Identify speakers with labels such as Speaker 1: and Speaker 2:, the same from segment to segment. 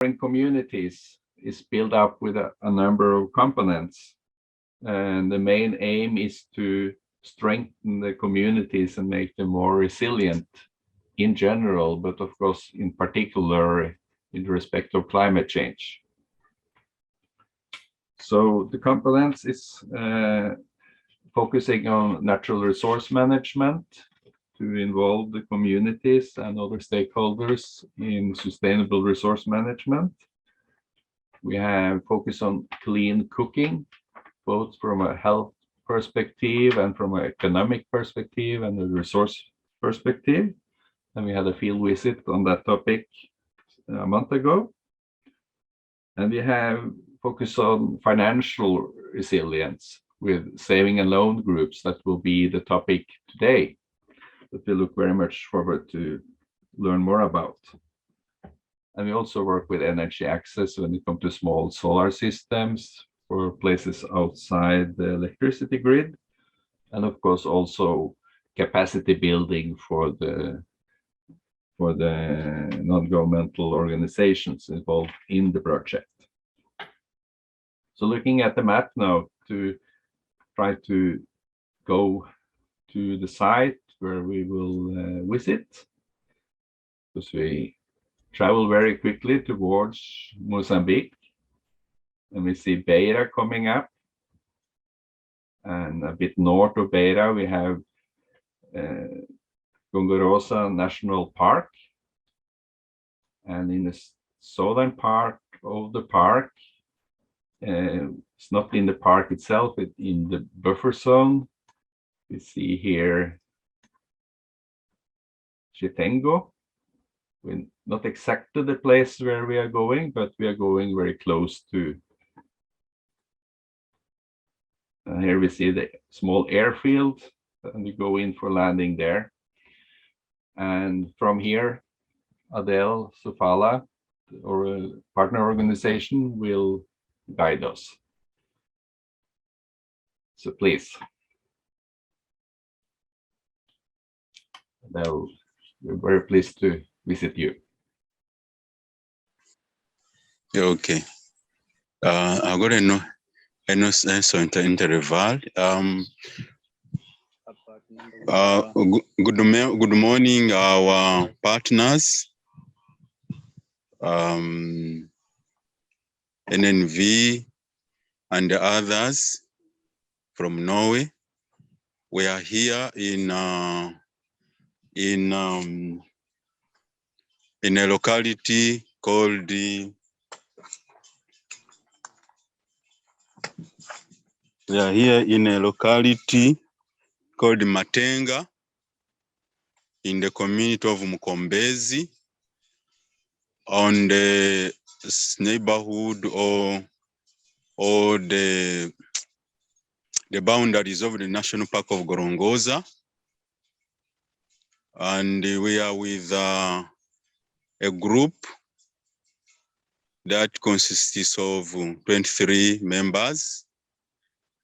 Speaker 1: communities is built up with a number of components. And the main aim is to strengthen the communities and make them more resilient in general, but of course, in particular, in respect of climate change. So the components is focusing on natural resource management to involve the communities and other stakeholders in sustainable resource management. We have focus on clean cooking, both from a health perspective and from an economic perspective and a resource perspective. And we had a field visit on that topic a month ago. And we have focus on financial resilience with saving and loan groups. That will be the topic today that we look very much forward to learn more about. And we also work with energy access when it comes to small solar systems for places outside the electricity grid. And of course, also capacity building for the non-governmental organizations involved in the project. So looking at the map now to try to go to the site where we will visit, because we travel very quickly towards Mosambik, and we see Beira coming up, and a bit north of Beira we have Gorongosa National Park, and in the southern part of the park, it's not in the park itself, it's in the buffer zone. We see here Chitengo. We're not exactly the place where we are going, but we are going very close to. And here we see the small airfield, and we go in for landing there. And from here, Adele Sufala, or partner organization, will guide us. So please. Adele, we're very pleased to visit you.
Speaker 2: Okay. I got a no interval. Good morning, our partners, NNV and the others from Norway. We are here in a locality called Matenga, in the community of Mukombezi, on the neighborhood or the boundaries of the National Park of Gorongosa. And we are with a group that consists of 23 members.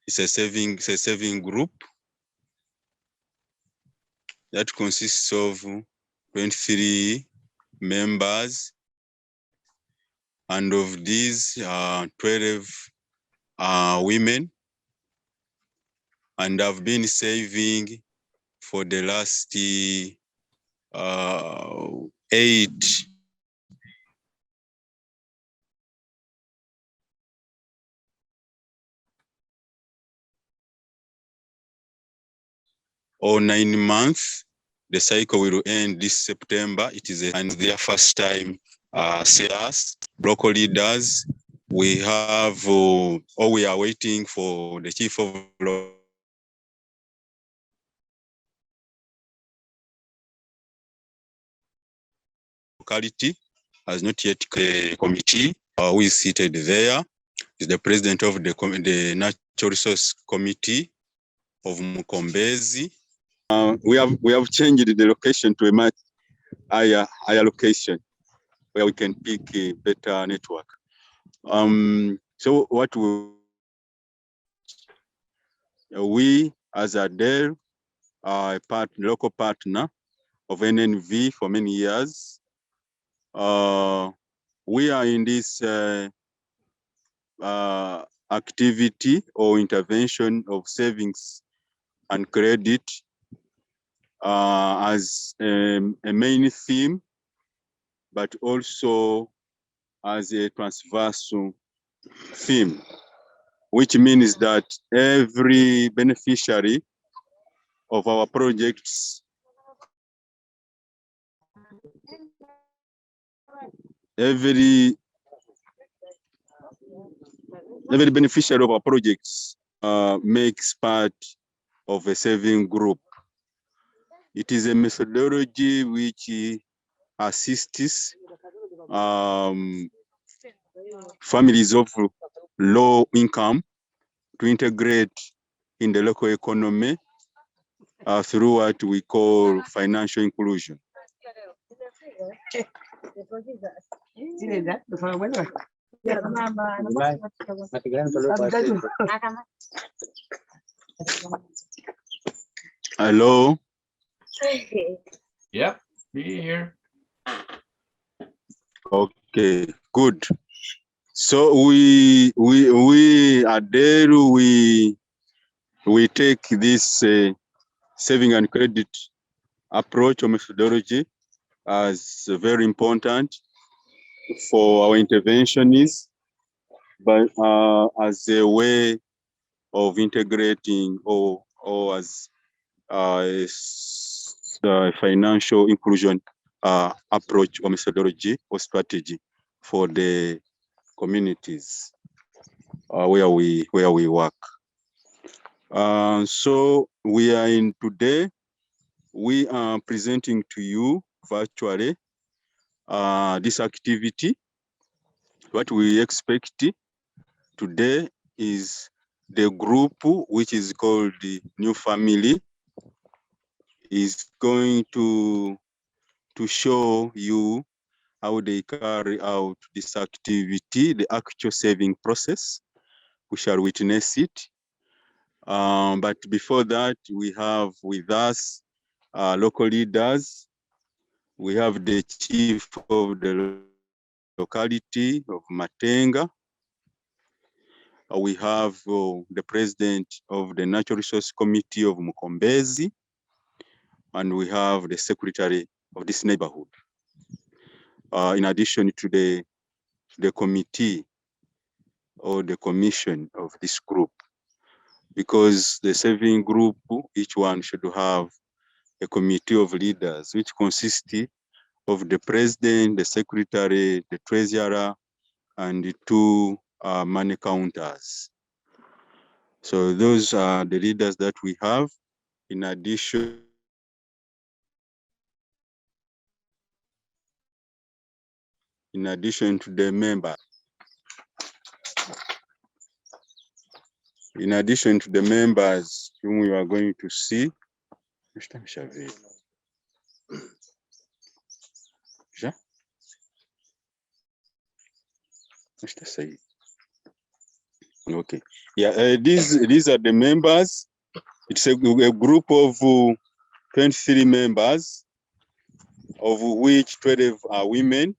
Speaker 2: It's a saving group that consists of 23 members, and of these 12 are women, and I've been saving for the last 8 or 9 months. The cycle will end this September. It is and their first time see us. Local leaders, we have, we are waiting for the chief of locality, has not yet a committee who is seated there. Is the president of the Natural Resource Committee of Mukombezi. We have changed the location to a much higher location where we can pick a better network. So what we as a Dell are a local partner of NNV for many years. we are in this activity or intervention of savings and credit as a main theme, but also as a transversal theme, which means that every beneficiary of our projects, every beneficiary of our projects makes part of a saving group. It is a methodology which assists families of low income to integrate in the local economy through what we call financial inclusion. Hello?
Speaker 1: Yep, be here.
Speaker 2: Okay, good. So we at Dett, we take this saving and credit approach or methodology as very important for our interventionists, but as a way of integrating or as a financial inclusion approach or methodology or strategy for the communities where we work. So we are in today. We are presenting to you virtually this activity. What we expect today is the group, which is called the New Family, is going to show you how they carry out this activity, the actual saving process. We shall witness it. But before that, we have with us local leaders. We have the chief of the locality of Matenga. We have the president of the Natural Resource Committee of Mukombezi, and we have the secretary of this neighborhood. In addition to the committee or the commission of this group, because the saving group, each one should have a committee of leaders, which consists of the president, the secretary, the treasurer, and the two money counters. So those are the leaders that we have. In addition to the members. In addition to the members whom we are going to see, okay. Yeah, these are the members. It's a group of 23 members, of which 12 are women.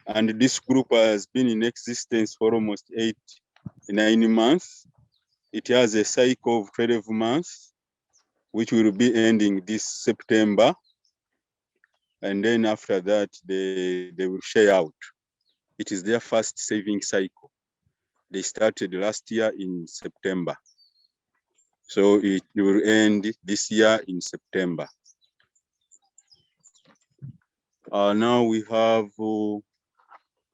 Speaker 2: And this group has been in existence for almost 9 months. It has a cycle of 12 months, which will be ending this September. And then after that, they will share out. It is their first saving cycle. They started last year in September. So it will end this year in September. Now we have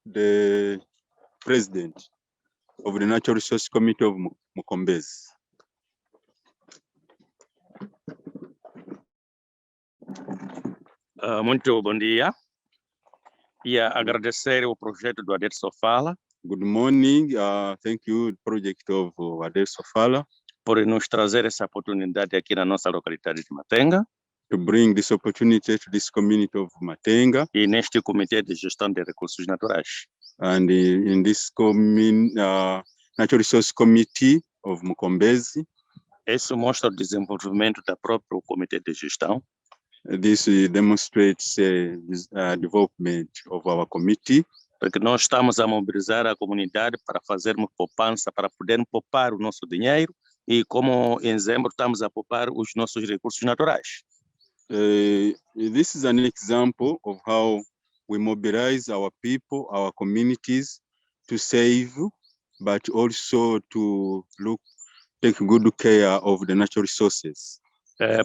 Speaker 2: the president of the Natural Resource Committee of Mukombezi.
Speaker 3: Muito bom dia. E agradecer o projeto do Dett Sofala.
Speaker 2: Good morning. Thank you, project of Dett Sofala,
Speaker 3: por nos trazer essa oportunidade aqui na nossa localidade de Matenga.
Speaker 2: To bring this opportunity to this community of Matenga.
Speaker 3: E neste comitê de gestão de recursos naturais.
Speaker 2: And in this Natural Resource Committee of Mukombezi.
Speaker 3: Isso mostra o desenvolvimento da própria comitê de gestão.
Speaker 2: This demonstrates development of our committee.
Speaker 3: Porque nós estamos a mobilizar a comunidade para fazermos poupança, para podermos poupar o nosso dinheiro e, como exemplo, estamos a poupar os nossos recursos naturais.
Speaker 2: This is an example of how we mobilize our people, our communities to save, but also to take good care of the natural resources.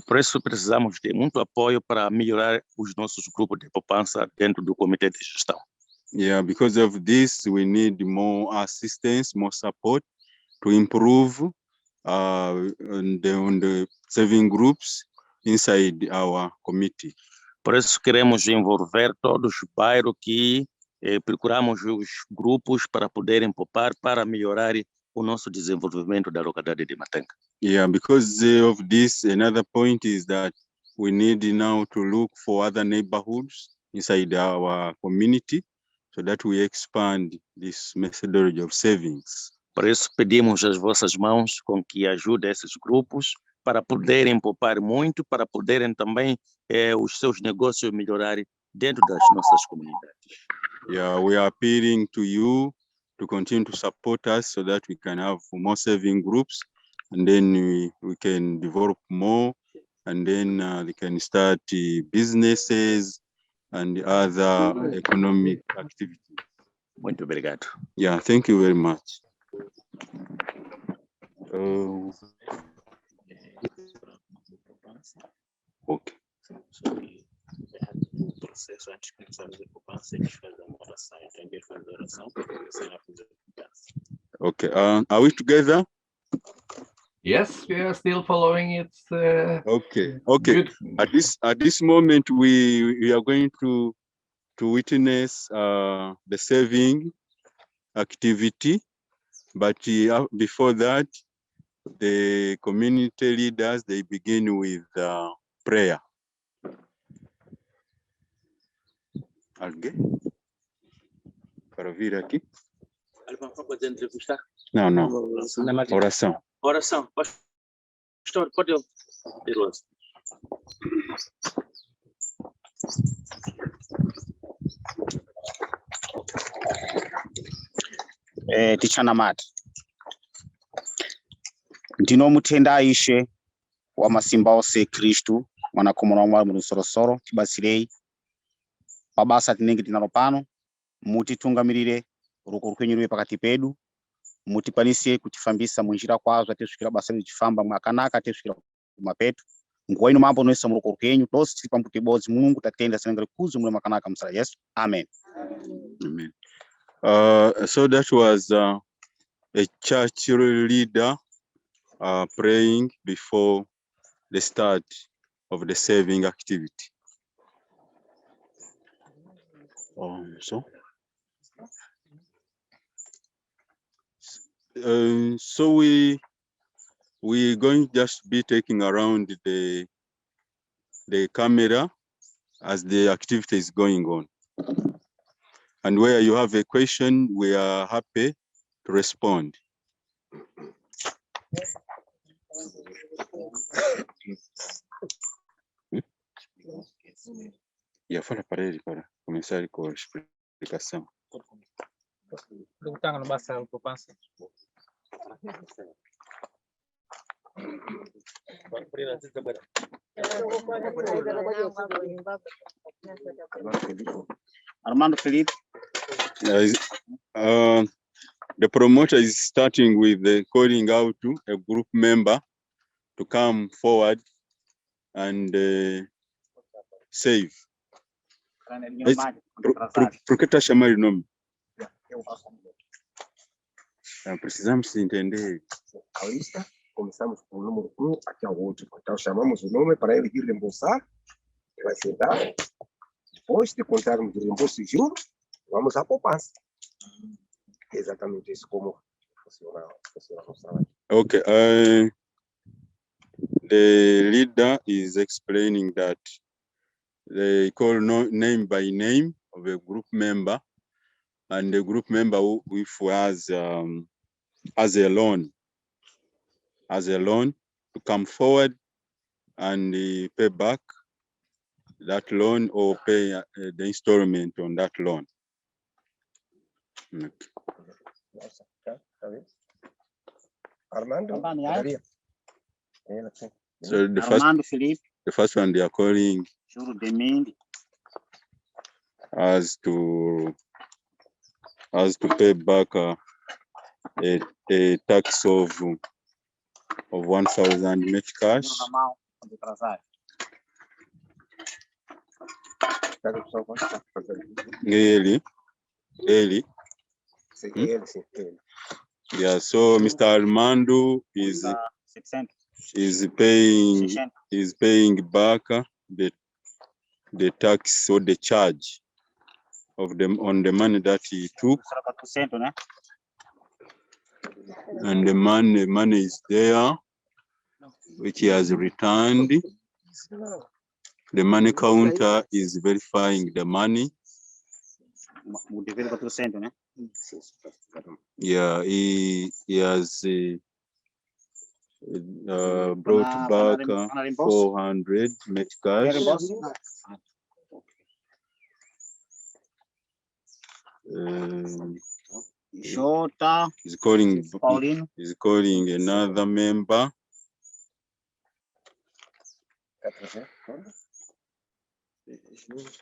Speaker 3: Por isso precisamos de muito apoio para melhorar os nossos grupos de poupança dentro do comitê de gestão.
Speaker 2: Yeah, because of this, we need more assistance, more support to improve on the saving groups inside our committee.
Speaker 3: Por isso queremos envolver todos os bairros que procuramos os grupos para poderem poupar, para melhorar o nosso desenvolvimento da localidade de Matenga.
Speaker 2: Yeah, because of this, another point is that we need now to look for other neighborhoods inside our community so that we expand this methodology of savings.
Speaker 3: Por isso pedimos as vossas mãos com que ajudem esses grupos para poderem poupar muito, para poderem também os seus negócios melhorarem dentro das nossas comunidades.
Speaker 2: Yeah, we are appealing to you to continue to support us so that we can have more saving groups, and then we can develop more, and then they can start businesses and other economic activities.
Speaker 3: Muito obrigado.
Speaker 2: Yeah, thank you very much. Okay. Okay, are we together?
Speaker 1: Yes, we are still following it.
Speaker 2: Okay.
Speaker 1: Good.
Speaker 2: At this moment, we are going to witness the saving activity, but before that, the community leaders, they begin with prayer. Alguém? Para vir aqui? Não. Oração.
Speaker 3: Oração. Pastor, pode eu?
Speaker 4: Tichanamati ndinomutenda Ishe wamasimba ose Kristu mwanakomana wa Mwalimu Lusorosoro tibatsirei pabasa tinenge tinalo pano, mutitungamirire ruoko rwenyu rwe pakati pedu, mutikwanise kutifambisa munjira kwazo atesvikira basa lichifamba mwakanaka atesvikira kumapeto nguwa ino mambo noisa muruoko rwenyu tose tiri pambuto bodzi Mulungu tatenda sinengere kuzo mule mwakanaka msala Yesu. Amen.
Speaker 2: Amen. So that was a church leader praying before the start of the saving activity. So we're going to just be taking around the camera as the activity is going on. And where you have a question, we are happy to respond. Ya fala para ele para começar com a explicação.
Speaker 5: Perguntar no basta poupança.
Speaker 4: Armando Felipe.
Speaker 2: The promoter is starting with calling out to a group member to come forward and save. Por que tá chamando o nome? Precisamos entender.
Speaker 6: A lista, começamos com o número 1 até o último. Então chamamos o nome para ele vir reembolsar, ele vai sentar. Depois de contarmos o reembolso de juros, vamos à poupança. É exatamente isso como funciona o nosso trabalho.
Speaker 2: Okay, the leader is explaining that they call name by name of a group member, and the group member who has a loan to come forward and pay back that loan or pay the installment on that loan. Okay.
Speaker 6: Armando,
Speaker 4: Armando, yeah.
Speaker 6: Maria.
Speaker 2: So the
Speaker 4: Armando Felipe,
Speaker 2: first one they are calling
Speaker 4: juro de mim,
Speaker 2: us to pay back a tax of 1,000 met cash.
Speaker 4: juro na mão, de atrasar.
Speaker 2: Yearly.
Speaker 6: Sim, ele, sim, ele.
Speaker 2: Yeah, so Mr. Armando is
Speaker 4: 600,
Speaker 2: paying
Speaker 4: 600.
Speaker 2: back the tax or the charge of them on the money that he took,
Speaker 4: Será 400, né?
Speaker 2: and the money is there, which he has returned. The money counter is verifying the money.
Speaker 4: O dever 400, né?
Speaker 2: Yeah, he has brought back 400 met cash.
Speaker 4: Jota,
Speaker 2: He's calling
Speaker 4: Paulino,
Speaker 2: another member.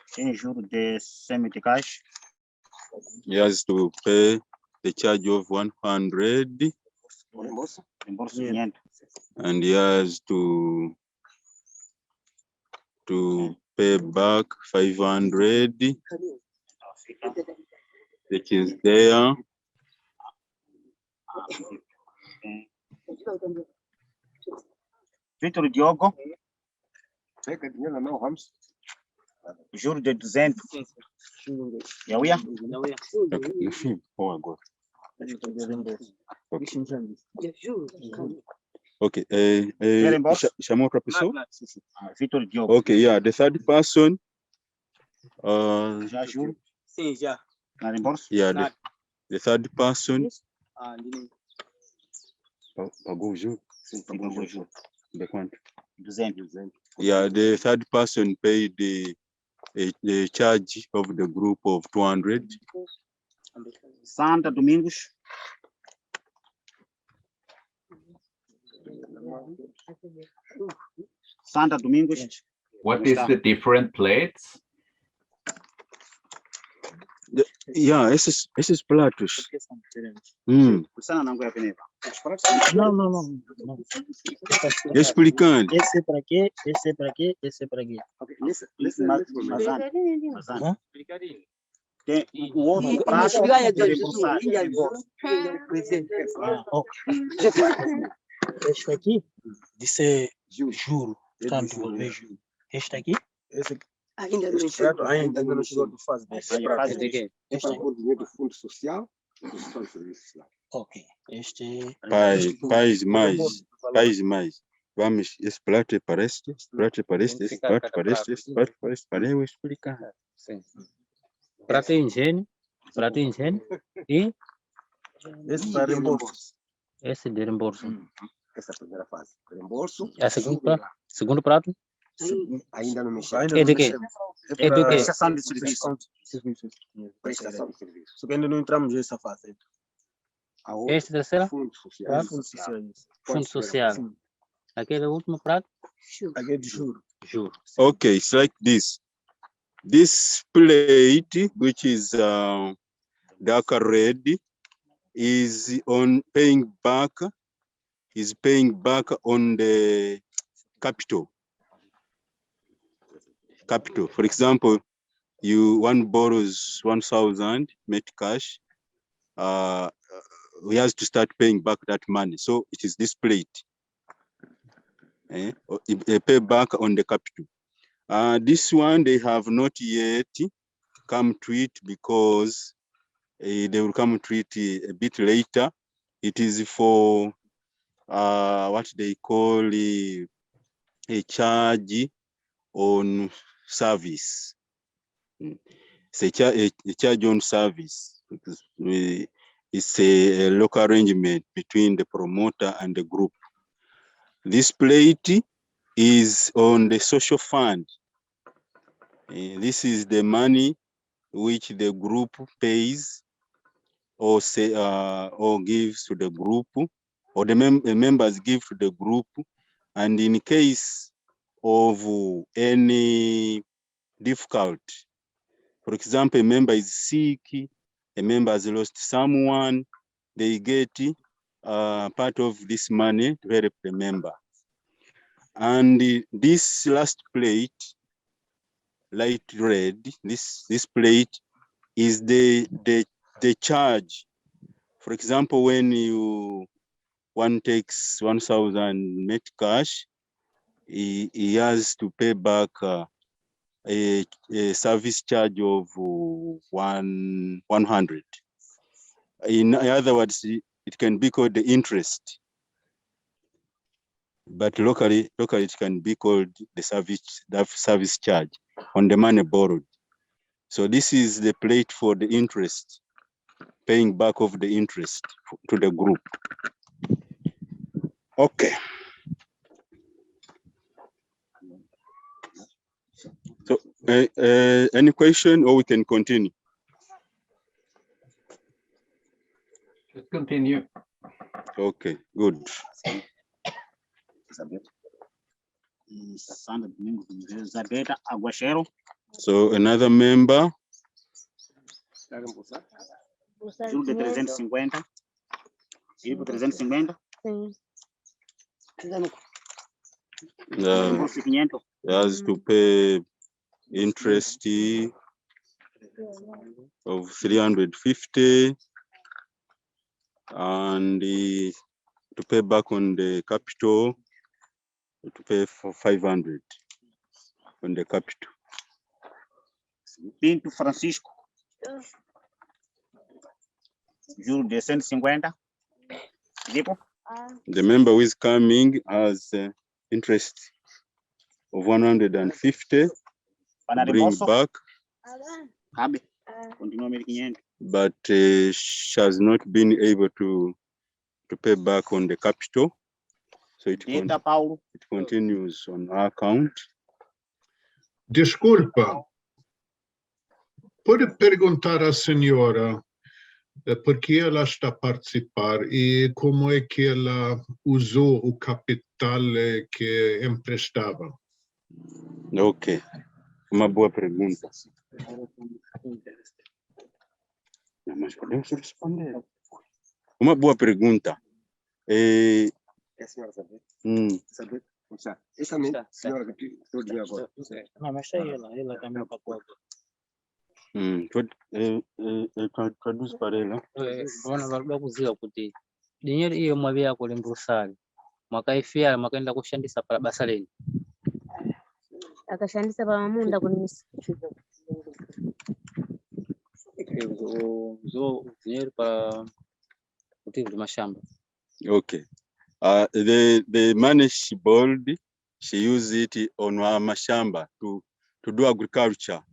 Speaker 4: sem juro de 100 meticais.
Speaker 2: He has to pay the charge of 100,
Speaker 4: Reembolso 500.
Speaker 2: and he has to pay back 500, which is there.
Speaker 4: Vitor Diogo,
Speaker 6: Pega dinheiro na mão, vamos.
Speaker 4: juro de 200. Yauia?
Speaker 2: Okay.
Speaker 4: Reembolso?
Speaker 2: Chamou outra pessoa?
Speaker 4: Vitor Diogo.
Speaker 2: Okay, yeah. The third person.
Speaker 4: Já juro.
Speaker 5: Sim, já.
Speaker 4: Na reembolso?
Speaker 2: Yeah. The third person.
Speaker 6: Pagou o juro.
Speaker 4: Sim, pagou o juro.
Speaker 2: The quanto?
Speaker 4: 200.
Speaker 2: Yeah, the third person paid the charge of the group of 200.
Speaker 4: Santa Domingos. Santa Domingos.
Speaker 1: What is the different plates?
Speaker 2: Yeah, esses pratos.
Speaker 4: Sana não é pneu.
Speaker 5: Não.
Speaker 2: Explicando.
Speaker 5: Esse é para quê? Esse é para quê? Esse é para quê?
Speaker 4: Tem um outro prazo de reembolsar.
Speaker 5: Este aqui disse juro. Portanto, vou ver juro. Este aqui?
Speaker 6: Esse
Speaker 5: Ainda
Speaker 6: não chegou de fase.
Speaker 4: Aí faz o quê?
Speaker 6: Este é o dinheiro do Fundo Social e do Sistema de Serviço Social.
Speaker 5: Ok. Este.
Speaker 2: Pais mais. Vamos, esse prato é para este, esse prato é para este, esse prato é para este, esse prato é para este, para eu explicar.
Speaker 7: Sim. Prato higiene e
Speaker 6: Esse para reembolso.
Speaker 7: esse de reembolso.
Speaker 6: Essa é a primeira fase. Reembolso.
Speaker 7: É segundo prato?
Speaker 6: Ainda não mexeu.
Speaker 7: É de quê? É do quê?
Speaker 4: Prestação de serviço.
Speaker 6: Prestação de serviço.
Speaker 5: Só que ainda não entramos nessa fase.
Speaker 7: Este terceiro?
Speaker 6: Fundo Social.
Speaker 7: Fundo social. Aquele último prato?
Speaker 5: Aqui é de juro.
Speaker 7: Juro.
Speaker 2: Okay, it's like this. This plate, which is dark red, is on paying back on the capital. For example, one borrows 1,000 met cash. We have to start paying back that money. So it is this plate. Pay back on the capital. This one they have not yet come to it because they will come to it a bit later. It is for what they call a charge on service. It's a charge on service. It's a local arrangement between the promoter and the group. This plate is on the social fund. This is the money which the group pays or gives to the group, or the members give to the group, and in case of any difficulty, for example, a member is sick, a member has lost someone, they get part of this money to help the member. And this last plate, light red, this plate is the charge. For example, when one takes 1,000 net cash, he has to pay back a service charge of 100. In other words, it can be called the interest, but locally it can be called the service charge on the money borrowed. So this is the plate for the interest, paying back of the interest to the group. Okay. So any question, or we can continue?
Speaker 1: Let's continue.
Speaker 2: Okay, good. So another member.
Speaker 4: Juro de 350. Juro 350.
Speaker 2: Has to pay interest of 350 and to pay back on the capital, to pay for 500 on the capital.
Speaker 4: Pinto Francisco. Juro de 150.
Speaker 2: The member who is coming has interest of 150 to bring back, but she has not been able to pay back on the capital, so it continues on our account.
Speaker 8: Desculpa, pode perguntar à senhora por que ela está a participar e como é que ela usou o capital que emprestava?
Speaker 2: Ok, uma boa pergunta. Mas podemos responder. Uma boa pergunta.
Speaker 6: A senhora sabe? Sabe? Essa senhora que estou dizendo agora.
Speaker 7: Não, mas aí ela também para pouco.
Speaker 2: Traduz para ela.
Speaker 7: Wana valikuwa kuziwa kuti dinheiro iyo mwavia kule mbusali mwakaifia mwakaenda kushandisa para basa leni
Speaker 9: akashandisa pa munda kunimisa
Speaker 7: zo dinheiro para cultivo de mashamba.
Speaker 2: Okay. The money she borrowed, she used it on her mashamba to do agriculture.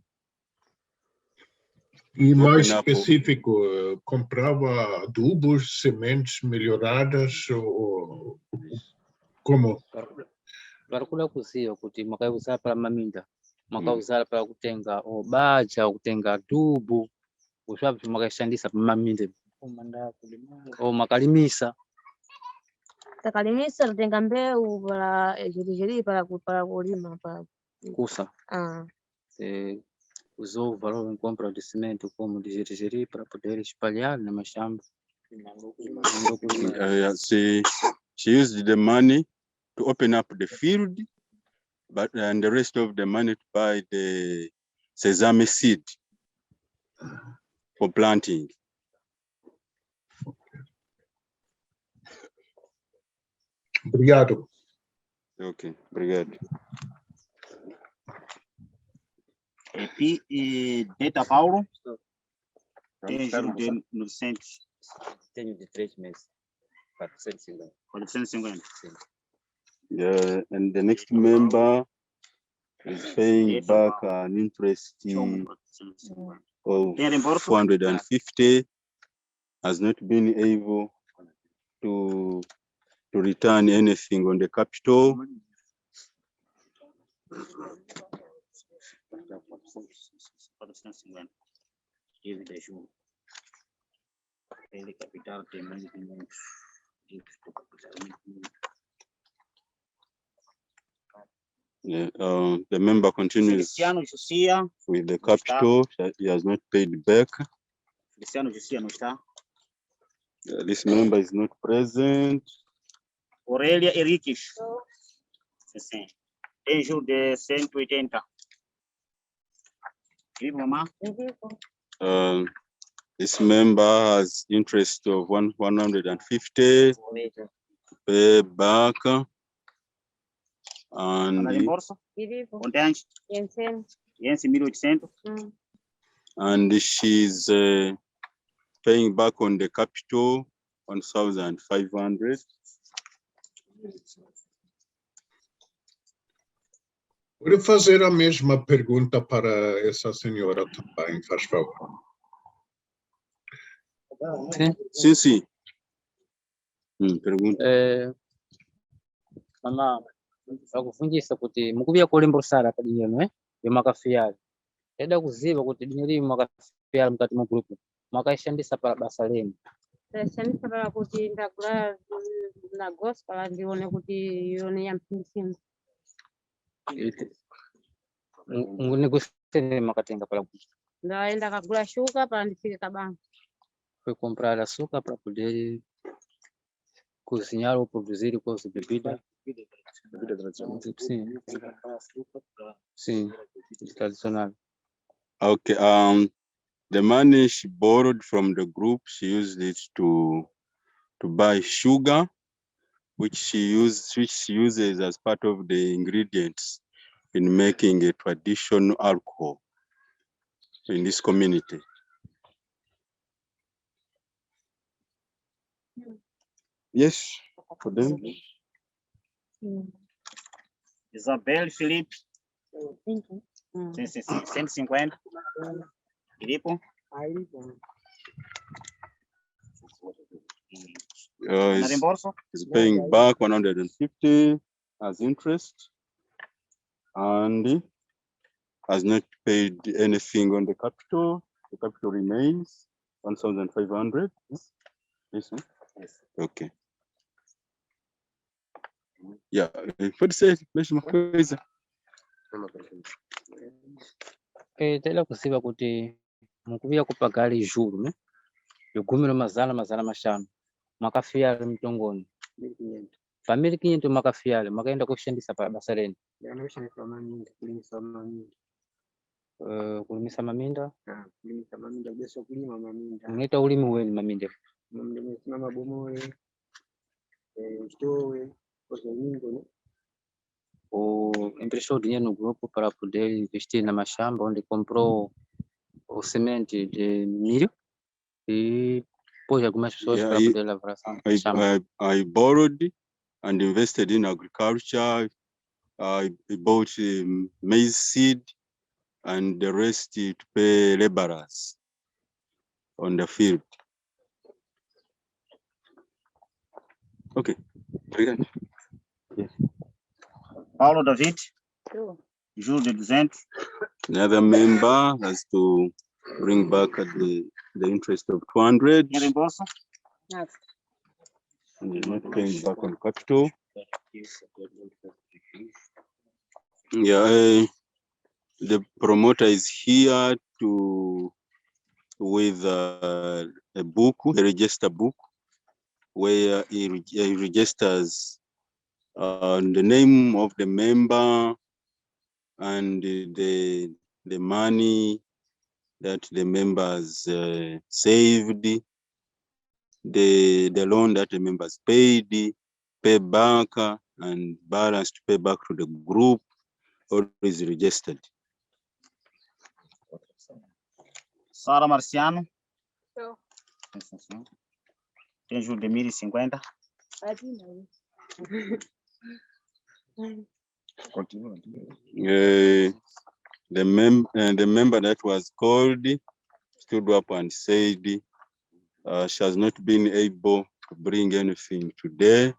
Speaker 8: E mais específico, comprava adubos, sementes melhoradas ou como?
Speaker 7: Varikula kuziwa kuti mwakauzala para maminda mwakauzala para kutenga baja kutenga adubu ushavi mwakaishandisa pa maminda o mwakalimisa
Speaker 9: takalimisa tutenga mbeu para jiri para kulima para
Speaker 7: kusa usou o valor em compra de cimento como de gergerie para poder espalhar na mashamba.
Speaker 2: She used the money to open up the field, and the rest of the money to buy the sesame seed for planting.
Speaker 8: Obrigado.
Speaker 2: Okay, obrigado.
Speaker 4: Detta Paulo. Tenho 900.
Speaker 7: Tenho de 3 meses. 450.
Speaker 4: 450.
Speaker 2: Yeah, and the next member is paying back an interest of 450, has not been able to return anything on the capital.
Speaker 4: 450. Dívida de juros. Ele capital tem mais de 500.
Speaker 2: The member continues
Speaker 4: Feliciano Jusia.
Speaker 2: with the capital that he has not paid back.
Speaker 4: Feliciano Jusia não está.
Speaker 2: This member is not present.
Speaker 4: Aurélia Henriques. Sim. Tem juros de 180. Viva, mamá.
Speaker 2: This member has interest of 150 pay back, and
Speaker 4: Reembolso. Contente. 1800.
Speaker 2: and she's paying back on the capital 1,500.
Speaker 8: Vou fazer a mesma pergunta para essa senhora também, faz favor.
Speaker 2: Sim. Pergunta.
Speaker 7: Mama, akufundisa kuti mukupita kulembrosala pa dinyo no yomakafiyali eda kuziva kuti dinyo lili makafiyali mkati mu group mwakaishandisa para basa lenu
Speaker 9: Shandisa para kuti ndagula na gospel ndione kuti yone yampinisimu.
Speaker 7: negociação makatenga para
Speaker 9: Ndaenda kagula shuka para ndifike kabanka.
Speaker 7: foi comprar açúcar para poder cozinhar ou produzir coisas bebida. Sim, tradicional.
Speaker 2: Okay. The money she borrowed from the group, she used it to buy sugar, which she uses as part of the ingredients in making a traditional alcohol in this community. Yes, for them.
Speaker 4: Isabel Felipe. 150. Filipe. Reembolso.
Speaker 2: Is paying back 150 as interest, and has not paid anything on the capital. The capital remains 1,500. Yes, sir?
Speaker 4: Yes.
Speaker 2: Okay. Yeah, pode ser, mesma coisa.
Speaker 7: Tela kuziva kuti mukupita kupagali juru né yogumira mazana mashanu makafiyali mtongoni family 500 makafiyali makaenda kushandisa pa basa lenu kulimisa maminda unaita ulimi weni maminda emprestou dinheiro no grupo para poder investir na mashamba onde comprou o semente de milho e pôs algumas pessoas para poder lavrar a chamba.
Speaker 2: I borrowed and invested in agriculture. I bought maize seed and the rest to pay laborers on the field. Okay. Yes.
Speaker 4: Paulo David. Juros de 200.
Speaker 2: Another member has to bring back the interest of 200.
Speaker 4: Reembolso.
Speaker 2: And he's not paying back on capital. Yeah, the promoter is here with a book, a register book, where he registers the name of the member and the money that the members saved, the loan that the members paid, pay back, and balance to pay back to the group, or is registered.
Speaker 4: Sara Marciano. Tem juros de 1.050.
Speaker 2: The member that was called stood up and said she has not been able to bring anything today.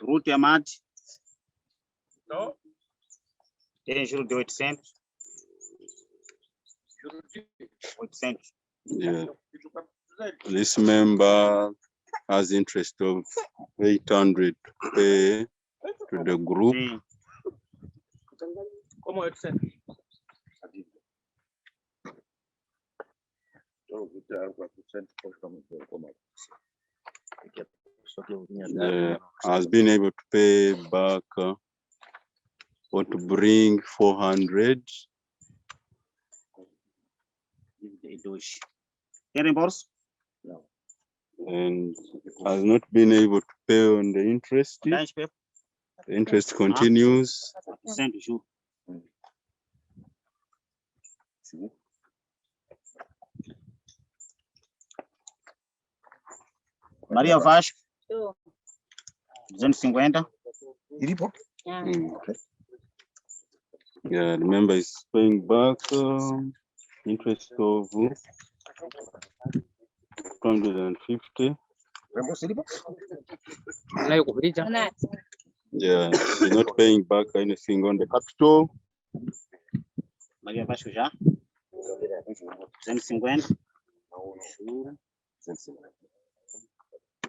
Speaker 4: Route ya maji. Juro de 800. 800.
Speaker 2: Yeah. This member has interest of 800 to pay to the group.
Speaker 4: Sim.
Speaker 3: Como 800?
Speaker 2: Has been able to pay back or to bring 400.
Speaker 4: Tem reembolso?
Speaker 2: And has not been able to pay on the interest.
Speaker 4: Dá Pepe?
Speaker 2: The interest continues.
Speaker 4: 100, juro. Maria Vasco,
Speaker 9: Tô.
Speaker 4: 250.
Speaker 2: Yeah, the member is paying back interest of 250.
Speaker 7: Nayo kupita.
Speaker 2: Yeah, she's not paying back anything on the capital.
Speaker 4: Maria Vasco já. 250.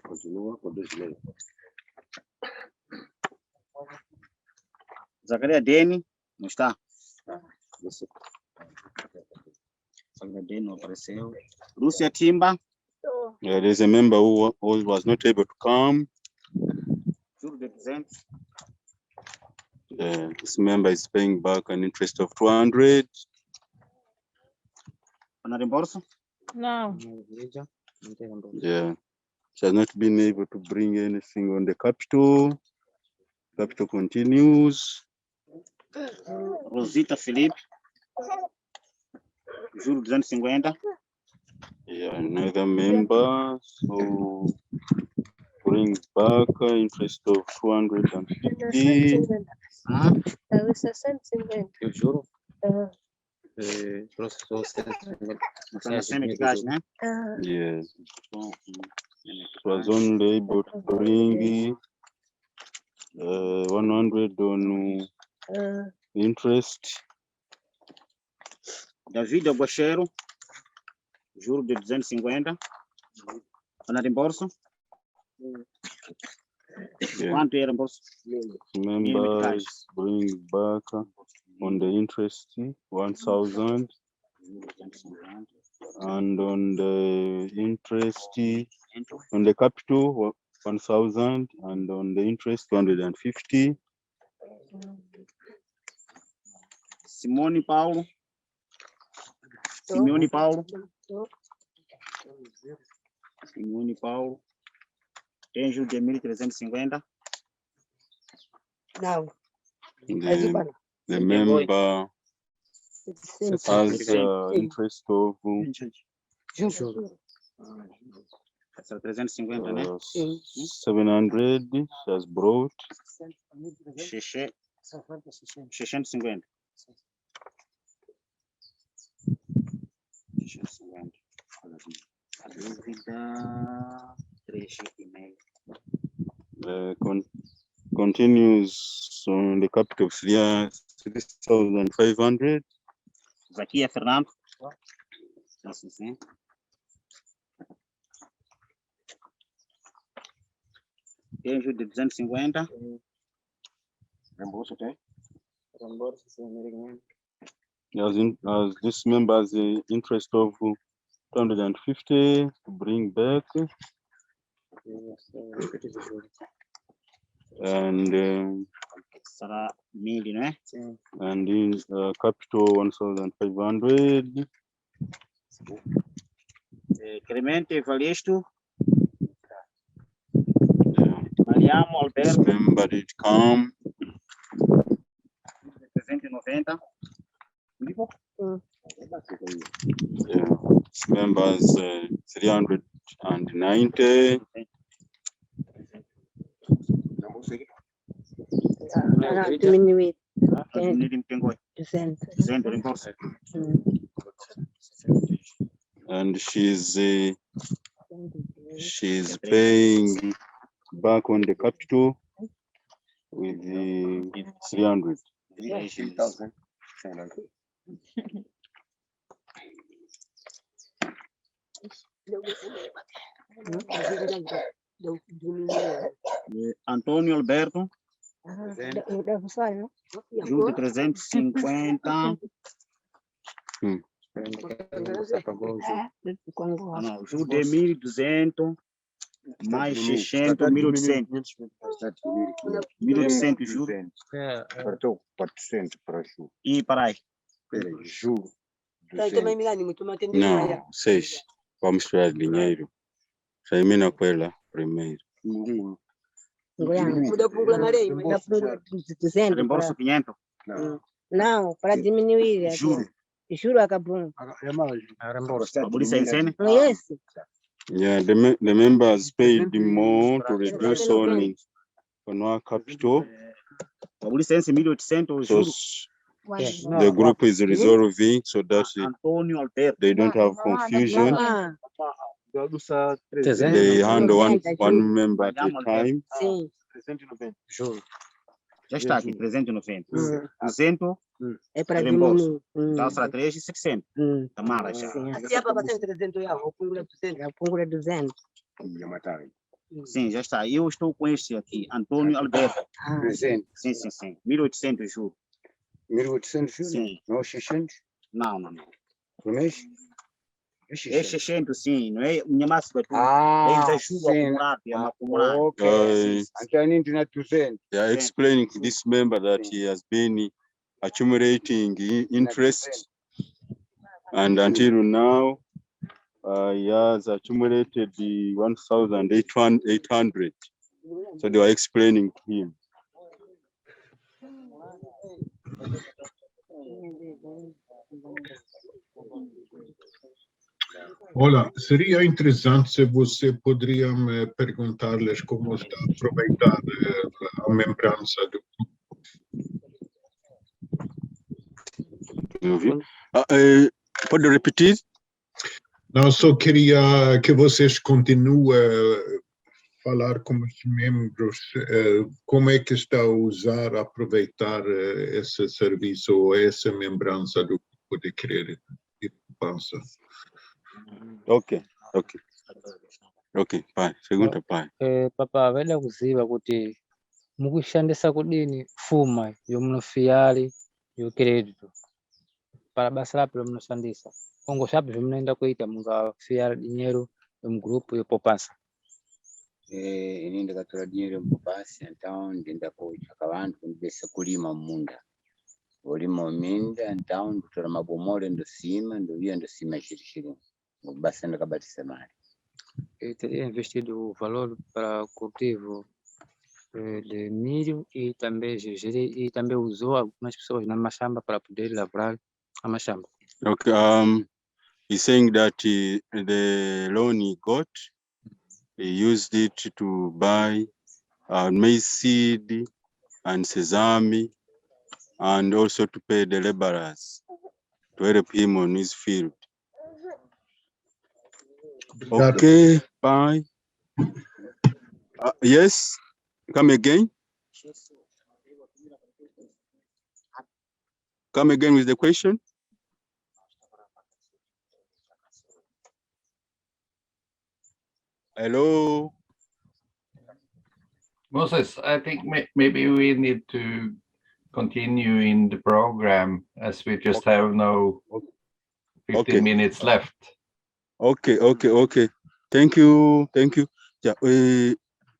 Speaker 6: Continua com 2 meses.
Speaker 4: Zacaria Dene, não está? Zacaria Dene não apareceu. Lúcia Timba.
Speaker 2: Yeah, there's a member who was not able to come.
Speaker 4: Juro de 200.
Speaker 2: This member is paying back an interest of 200.
Speaker 4: Ana reembolso?
Speaker 9: Não.
Speaker 2: Yeah, she has not been able to bring anything on the capital. Capital continues.
Speaker 4: Rosita Felipe. Juro 250.
Speaker 2: Yeah, another member who brings back interest of 250.
Speaker 9: Eu 650.
Speaker 7: Eu juro.
Speaker 3: Processou 150.
Speaker 4: Está na SEMI de gás, né?
Speaker 2: Yes, she was only able to bring 100 on interest.
Speaker 4: David Aguacheiro. Juro de 250. Ana reembolso?
Speaker 2: Yeah.
Speaker 4: Quanto é reembolso?
Speaker 2: Members bring back on the interest 1,000, and on the interest on the capital 1,000, and on the interest 250.
Speaker 4: Simone Paulo. Simeone Paulo. Simeone Paulo. Tem juro de 1.350.
Speaker 9: Não.
Speaker 2: The member has interest of
Speaker 4: 350, né?
Speaker 2: 700. She has brought.
Speaker 4: 650. 650. Dúvida 3,5.
Speaker 2: Continues on the capital of 3,500.
Speaker 4: Zaquia Fernando. Assim. Tem juro de 250.
Speaker 6: Reembolso tem?
Speaker 2: As this member has the interest of 250 to bring back, and
Speaker 4: Será 1.000, né?
Speaker 2: and in capital 1,500.
Speaker 4: Clemente Valiesto.
Speaker 2: This
Speaker 4: Mariamo Alberto.
Speaker 2: member did come.
Speaker 4: 390.
Speaker 2: This members 390.
Speaker 9: Diminuir.
Speaker 2: And she's paying back on the capital with the 300.
Speaker 6: 3,000.
Speaker 4: Antônio Alberto, Júlio 350. Não, Júlio 1.200, mais 600, 1.800. 1.800 juros.
Speaker 6: Faltou 400 para Ju.
Speaker 4: E para aí.
Speaker 6: Peraí, Ju.
Speaker 2: Não, 6. Vamos tirar dinheiro. Termina com ela primeiro.
Speaker 6: Ninguém.
Speaker 4: Reembolso 500.
Speaker 9: Não, para diminuir.
Speaker 4: Juro.
Speaker 9: Juro acabou.
Speaker 4: Polícia em cena.
Speaker 9: Yes.
Speaker 2: Yeah, the members paid more to reduce on our capital.
Speaker 4: Polícia em 1.800
Speaker 2: So
Speaker 4: juros.
Speaker 2: the group is resolving so that
Speaker 4: Antônio Alberto.
Speaker 2: they don't have confusion.
Speaker 7: Trezentos.
Speaker 2: They handle one member at a time.
Speaker 9: Sim.
Speaker 4: Já está aqui, 390. 200,
Speaker 9: É para
Speaker 4: reembolso.
Speaker 9: diminuir.
Speaker 4: Então será 3,600. Tamara já.
Speaker 9: Pungula 200.
Speaker 4: Sim, já está. Eu estou com este aqui, Antônio Alberto.
Speaker 6: 300.
Speaker 4: Sim. 1.800 juros.
Speaker 6: 1.800 juros?
Speaker 4: Sim.
Speaker 6: Não 600?
Speaker 4: Não.
Speaker 6: Por mês?
Speaker 4: É 600, sim. Não é minha máxima.
Speaker 6: Ah,
Speaker 4: É juros acumulado, é acumulado.
Speaker 6: ok. Então, a gente não é 200.
Speaker 2: They are explaining to this member that he has been accumulating interest, and until now he has accumulated the 1,800. So they were explaining to him.
Speaker 8: Olha, seria interessante se você poderia me perguntar-lhes como está a aproveitar a membrança do
Speaker 2: Pode repetir?
Speaker 8: Não, só queria que vocês continuem a falar com os membros como é que está a usar, a aproveitar esse serviço ou essa membrança do grupo de crédito e poupança.
Speaker 2: Okay, pai. Segunda pai.
Speaker 7: Papa vela kuziva kuti mukushandisa kudini fuma yomunofiyali yocredito para basa lapi lomunoshandisa ongo sapi zvomunoenda kuita mungafiyala dinheiro yomugrupu yopopasa.
Speaker 10: Ini ndakatora dinheiro mubasa, então ndenda kutsvaka vantu kundibesa kulima mumunda. Olima minda, então ndotora mabomore ndosima, ndoviya ndosima chiri. Basta ndakabatisa mari.
Speaker 7: Teria investido o valor para cultivo de milho e também usou algumas pessoas na mashamba para poder lavrar a mashamba.
Speaker 2: Okay, he's saying that the loan he got, he used it to buy maize seed and sesame, and also to pay the laborers to help him on his field. Okay, bye. Yes, come again. Come again with the question. Hello.
Speaker 1: Moses, I think maybe we need to continue in the program as we just have now 15 minutes left.
Speaker 2: Okay. Thank you. Já,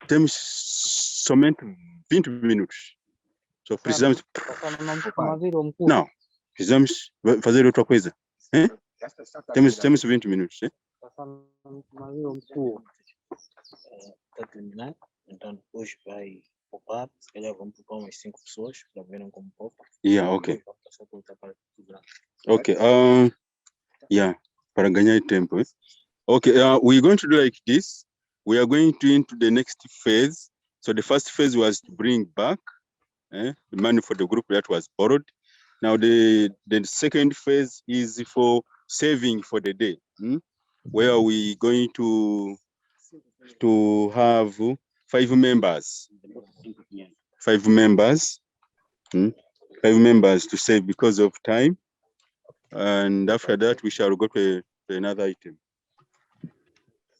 Speaker 2: temos somente 20 minutos. Só precisamos. Não, precisamos fazer outra coisa. Temos 20 minutos.
Speaker 5: Está terminado, então depois vai poupar, se calhar vamos poupar umas 5 pessoas para verem como poupa.
Speaker 2: Yeah, okay.
Speaker 5: Vamos passar por outra parte do programa.
Speaker 2: Okay, para ganhar tempo. Okay, we're going to do like this. We are going to into the next phase. So the first phase was to bring back the money for the group that was borrowed. Now the second phase is for saving for the day, where we going to have 5 members. 5 members. 5 members to save because of time. And after that, we shall go to another item.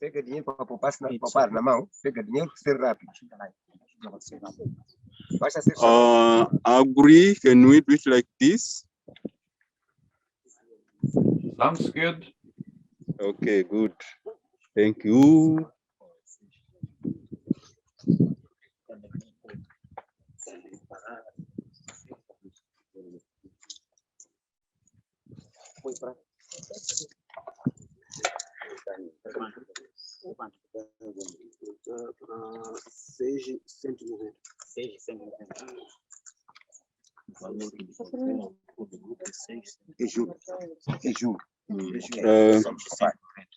Speaker 6: Pega dinheiro para poupar na mão. Pega dinheiro, ser rápido. Basta ser
Speaker 2: Agree, can we do it like this?
Speaker 1: Sounds good.
Speaker 2: Okay, good. Thank you.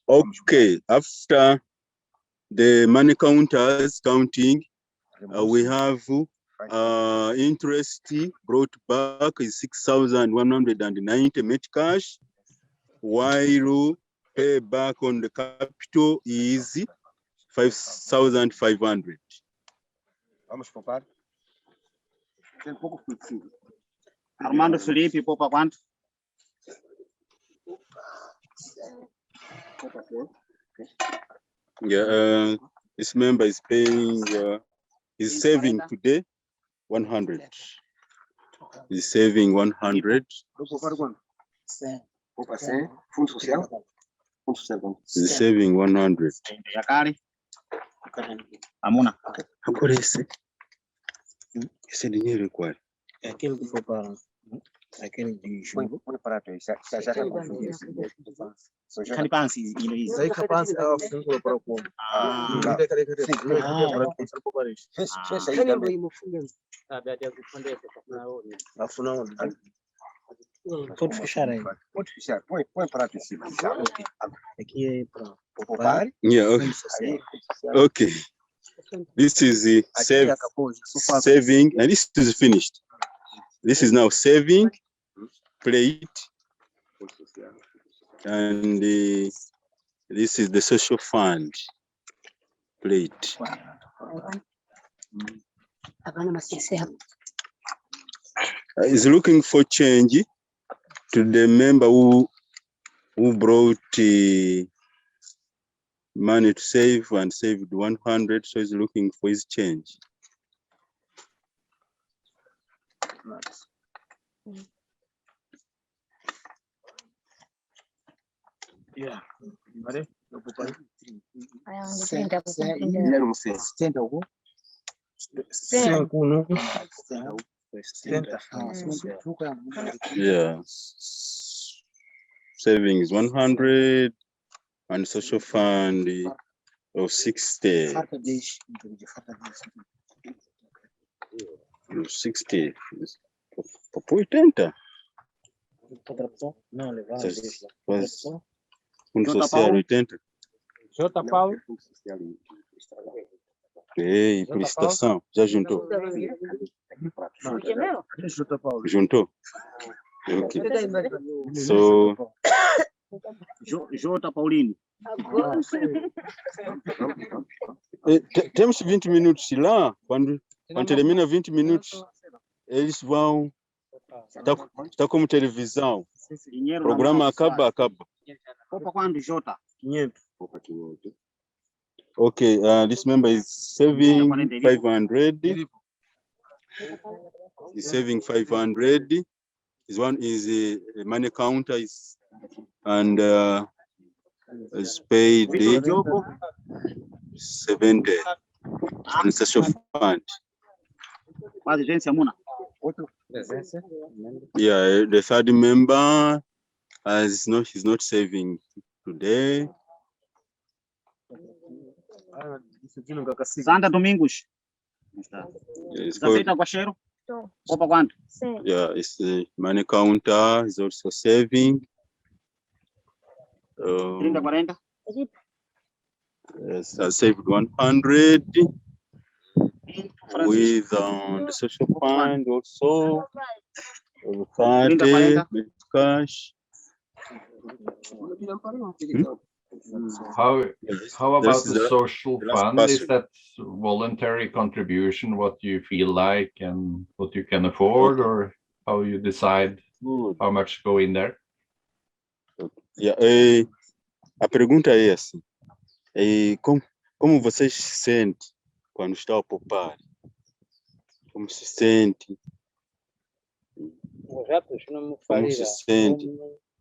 Speaker 2: Okay, after the money counters counting, we have interest brought back is 6,190 net cash, while pay back on the capital is 5,500.
Speaker 6: Vamos poupar. Tem pouco flexível.
Speaker 4: Armando Felipe, poupa quanto?
Speaker 2: Yeah, this member is paying, is saving today 100. He's saving 100.
Speaker 6: Poupa 100. Fundo social. Fundo social.
Speaker 2: He's saving 100.
Speaker 4: Jacari. Amuna.
Speaker 2: Agora esse dinheiro é qual?
Speaker 5: É aquele que foi para aquele de jogo.
Speaker 6: Põe para trás. Já confundiu.
Speaker 4: Calipansi,
Speaker 5: Isso aí capaz é o fundo para o povo. Pode fechar aí.
Speaker 6: Pode fechar. Põe para trás.
Speaker 5: Aqui é para
Speaker 6: Poupar.
Speaker 2: Yeah, okay. Okay. This is the saving, and this is finished. This is now saving, plate, and this is the social fund plate. Is looking for change to the member who brought money to save and saved 100, so he's looking for his change.
Speaker 5: Yeah. Vale?
Speaker 2: Yeah. Savings 100 and social fund of 60. 60 por 80.
Speaker 5: Não, levar.
Speaker 2: Fundo social 80.
Speaker 7: J. Paulo.
Speaker 2: Ei, prestação, já juntou? Juntou? Okay. So,
Speaker 4: J. Paulino.
Speaker 2: Temos 20 minutos lá, quando termina 20 minutos, eles vão, está como televisão, o programa acaba.
Speaker 4: Poupa quanto, J?
Speaker 5: 500.
Speaker 2: Okay, this member is saving 500. He's saving 500. This one is a money counter and is paid 70 on social fund. Yeah, the third member he's not saving today.
Speaker 4: Santa Domingos.
Speaker 2: It's
Speaker 4: Zafeta Guacheiro. Poupa quanto?
Speaker 2: Yeah, it's the money counter is also saving.
Speaker 4: 30-40.
Speaker 2: Yes, I saved 100 with the social fund also 30 with cash.
Speaker 1: How about
Speaker 2: This
Speaker 1: the
Speaker 2: is
Speaker 1: social
Speaker 2: the last
Speaker 1: fund? Is
Speaker 2: person.
Speaker 1: that voluntary contribution what you feel like and what you can afford,
Speaker 2: Okay.
Speaker 1: or how you decide
Speaker 2: Good.
Speaker 1: how much go in there?
Speaker 2: Yeah, a pergunta é essa. Como vocês se sentem quando estão a poupar? Como se sente? Como se sente?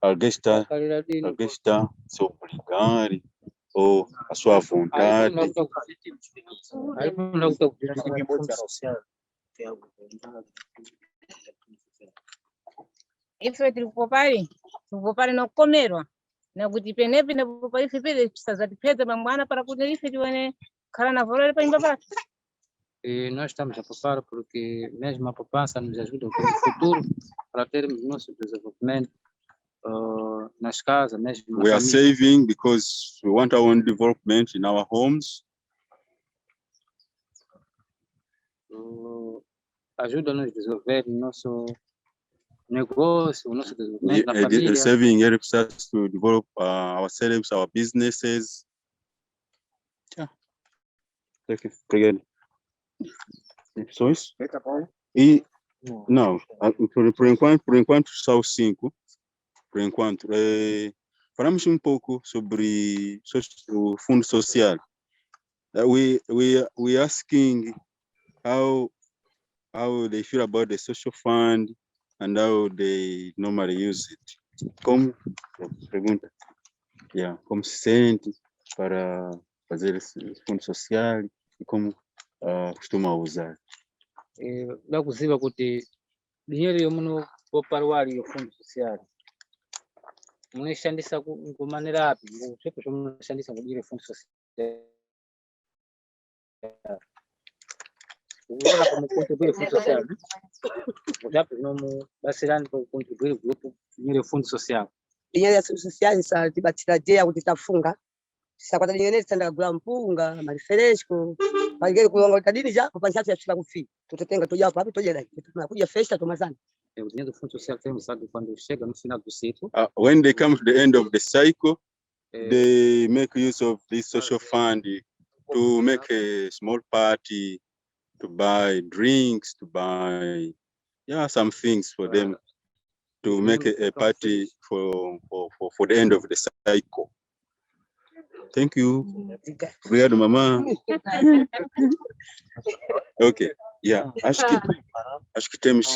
Speaker 2: Alguém está se obrigar ou a sua vontade?
Speaker 9: Ife tilipopari nokukomerwa nakuti penepi napopari ife pele precisa tipedza mangwana para kuti ife tione khala na valor pa nyumba pato.
Speaker 7: E nós estamos a poupar porque mesmo a poupança nos ajuda no futuro para termos nosso desenvolvimento nas casas, mesmo na
Speaker 2: We are
Speaker 7: família.
Speaker 2: saving because we want our own development in our homes.
Speaker 7: Ajuda-nos a desenvolver o nosso negócio, o nosso desenvolvimento na família.
Speaker 2: Saving helps us to develop ourselves, our businesses. Yeah. Thank you. Obrigado. Só isso? E não, por enquanto só os 5. Por enquanto, falamos pouco sobre o fundo social. We asking how they feel about the social fund and how they normally use it. Como pergunta, como se sente para fazer esse fundo social e como costuma usar.
Speaker 7: Bakuziva kuti dinheiro yomuno poparwali yo fundo social munishandisa ku maneira api ndipo munishandisa kudire fundo social unaona como contribuir fundo social japo nomu basirani kwa contribuir grupo dinheiro fundo social
Speaker 11: dinheiro ya social sa tibatiraje kuti tafunga sakwata dinheiro tandagula mpunga mariferesco pangere kulonga utadini ja kupancha ya kufi tutatenga toja hapo toja tunakuja festa tomazana.
Speaker 7: O dinheiro do fundo social tem usado quando chega no final do ciclo.
Speaker 2: When they come to the end of the cycle, they make use of this social fund to make a small party, to buy drinks, to buy some things for them, to make a party for the end of the cycle. Thank you. Obrigado, mamã. Okay. Acho que temos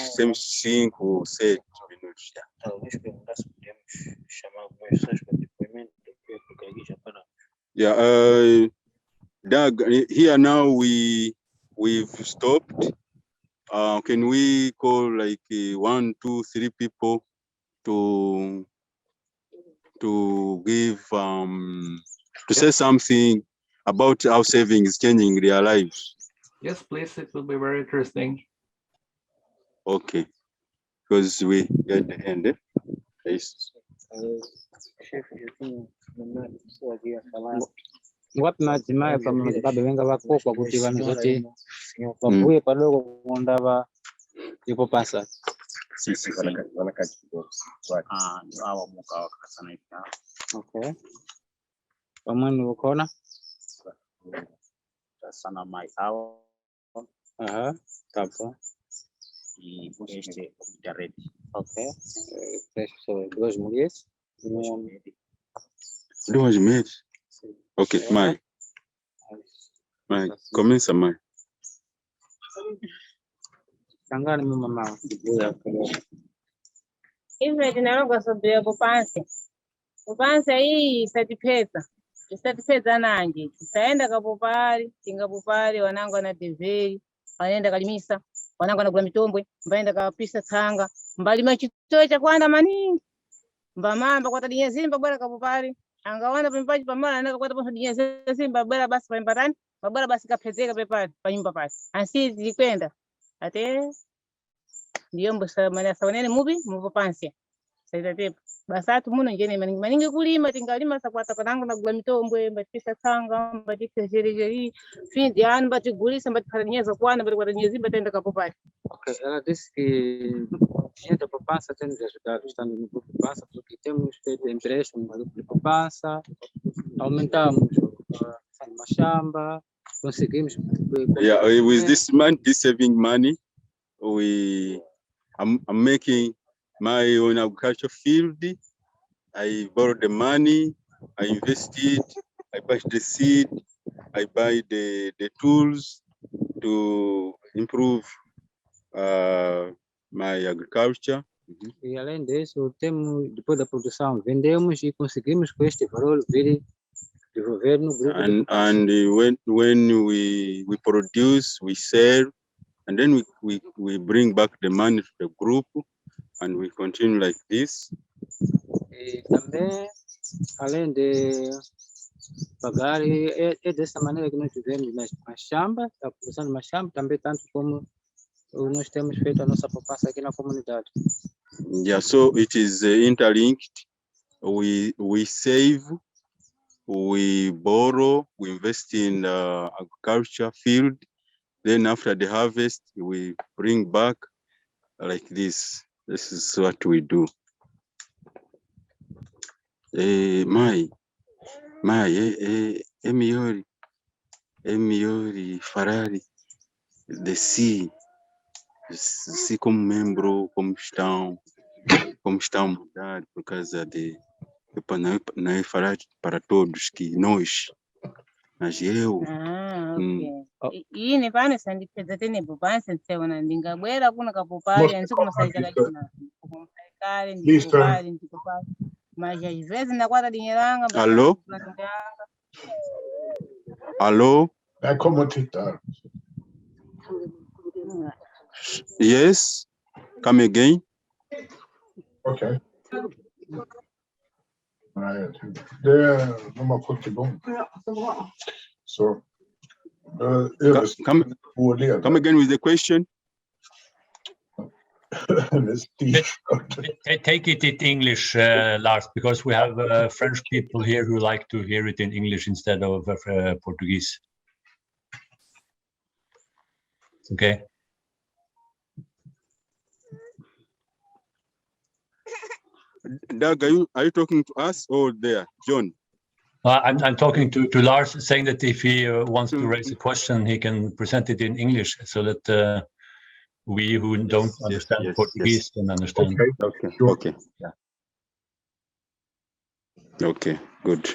Speaker 2: 5 ou 7 minutos já.
Speaker 5: Talvez perguntasse, podemos chamar algumas pessoas para depoimento, porque aqui já para.
Speaker 2: Doug, here now we've stopped. Can we call like 1, 2, 3 people to give to say something about how saving is changing their lives?
Speaker 1: Yes, please. It will be very interesting.
Speaker 2: Okay, because we get the end. Yes.
Speaker 7: Wapi matimaye kama matibabu wenga wakokwa kuti vanhu voti vabuye padogo kundava ipo pasa
Speaker 6: Sisi wanakati kidogo.
Speaker 4: Hawa muka wakasana hivi.
Speaker 7: okay pamweni ukona
Speaker 4: Sana mai hawa
Speaker 7: tapo
Speaker 4: e este já ready.
Speaker 7: okay so 2 mulheres
Speaker 2: 2 meses. Okay, mãe, começa, mãe.
Speaker 7: Sangana mama
Speaker 9: Ife tinalonga sobre poupança hii isatipedza nanje tisaenda kapopari tingapopari wanangu ana TV wanaenda kalimisa wanangu anagula mitombwe mbaenda kapisa tsanga mbalima chitoe cha kwanda maningi mbamamba kwata dinye zimba bora kapopari angawana pampaji pamala anaka kwata paso dinye zimba bora basi pambarani babora basi kapezeka pepani panyumba pasi ansi zikwenda ate ndiyo mbusa mana sawanene mubi mupoupança saitatepa basatu muno njene maningi kulima tingalima sakwata kanangu nagula mitombwe mbatipisa tsanga mbatipisa jerejeri fim de ano mbatigulisa mbatipata nyeza kwana mbatikwata nyezi mbatenda kapopari.
Speaker 7: Okay, ela disse que dinheiro da poupança tem nos ajudado estando no grupo de poupança porque temos feito empréstimo no grupo de poupança aumentamos mashamba, conseguimos.
Speaker 2: Yeah, with this money, this saving money, I'm making my own agriculture field. I borrow the money, I invest it, I buy the seed, I buy the tools to improve my agriculture.
Speaker 7: E além disso, temos, depois da produção, vendemos e conseguimos com este valor vir devolver no grupo.
Speaker 2: And when we produce, we sell, and then we bring back the money to the group, and we continue like this.
Speaker 7: E também, além de pagar, é dessa maneira que nós vivemos nas chambas, a produção de machamba, também tanto como nós temos feito a nossa poupança aqui na comunidade.
Speaker 2: Yeah, so it is interlinked. We save, we borrow, we invest in agriculture field. Then after the harvest, we bring back like this. This is what we do. Emiori Ferrari, the sea como membro, como estão a mudar por causa de não é falar para todos que nós, mas eu.
Speaker 9: Okay. Ini pano sandipedza tene bhupansi tseona ndingabwera kuno kapopari andisi kunosaita kachina kare ndikopari ndikopari maja zvese ndakwata dinye ranga.
Speaker 2: Allo? Allo? Yes, come again.
Speaker 8: Okay. So,
Speaker 2: come again with the question.
Speaker 12: Take it in English, Lars, because we have French people here who like to hear it in English instead of Portuguese. Okay.
Speaker 2: Doug, are you talking to us or there, John?
Speaker 12: I'm talking to Lars, saying that if he wants to raise a question, he can present it in English so that we who don't understand Portuguese can understand.
Speaker 2: Okay. Yeah. Okay, good.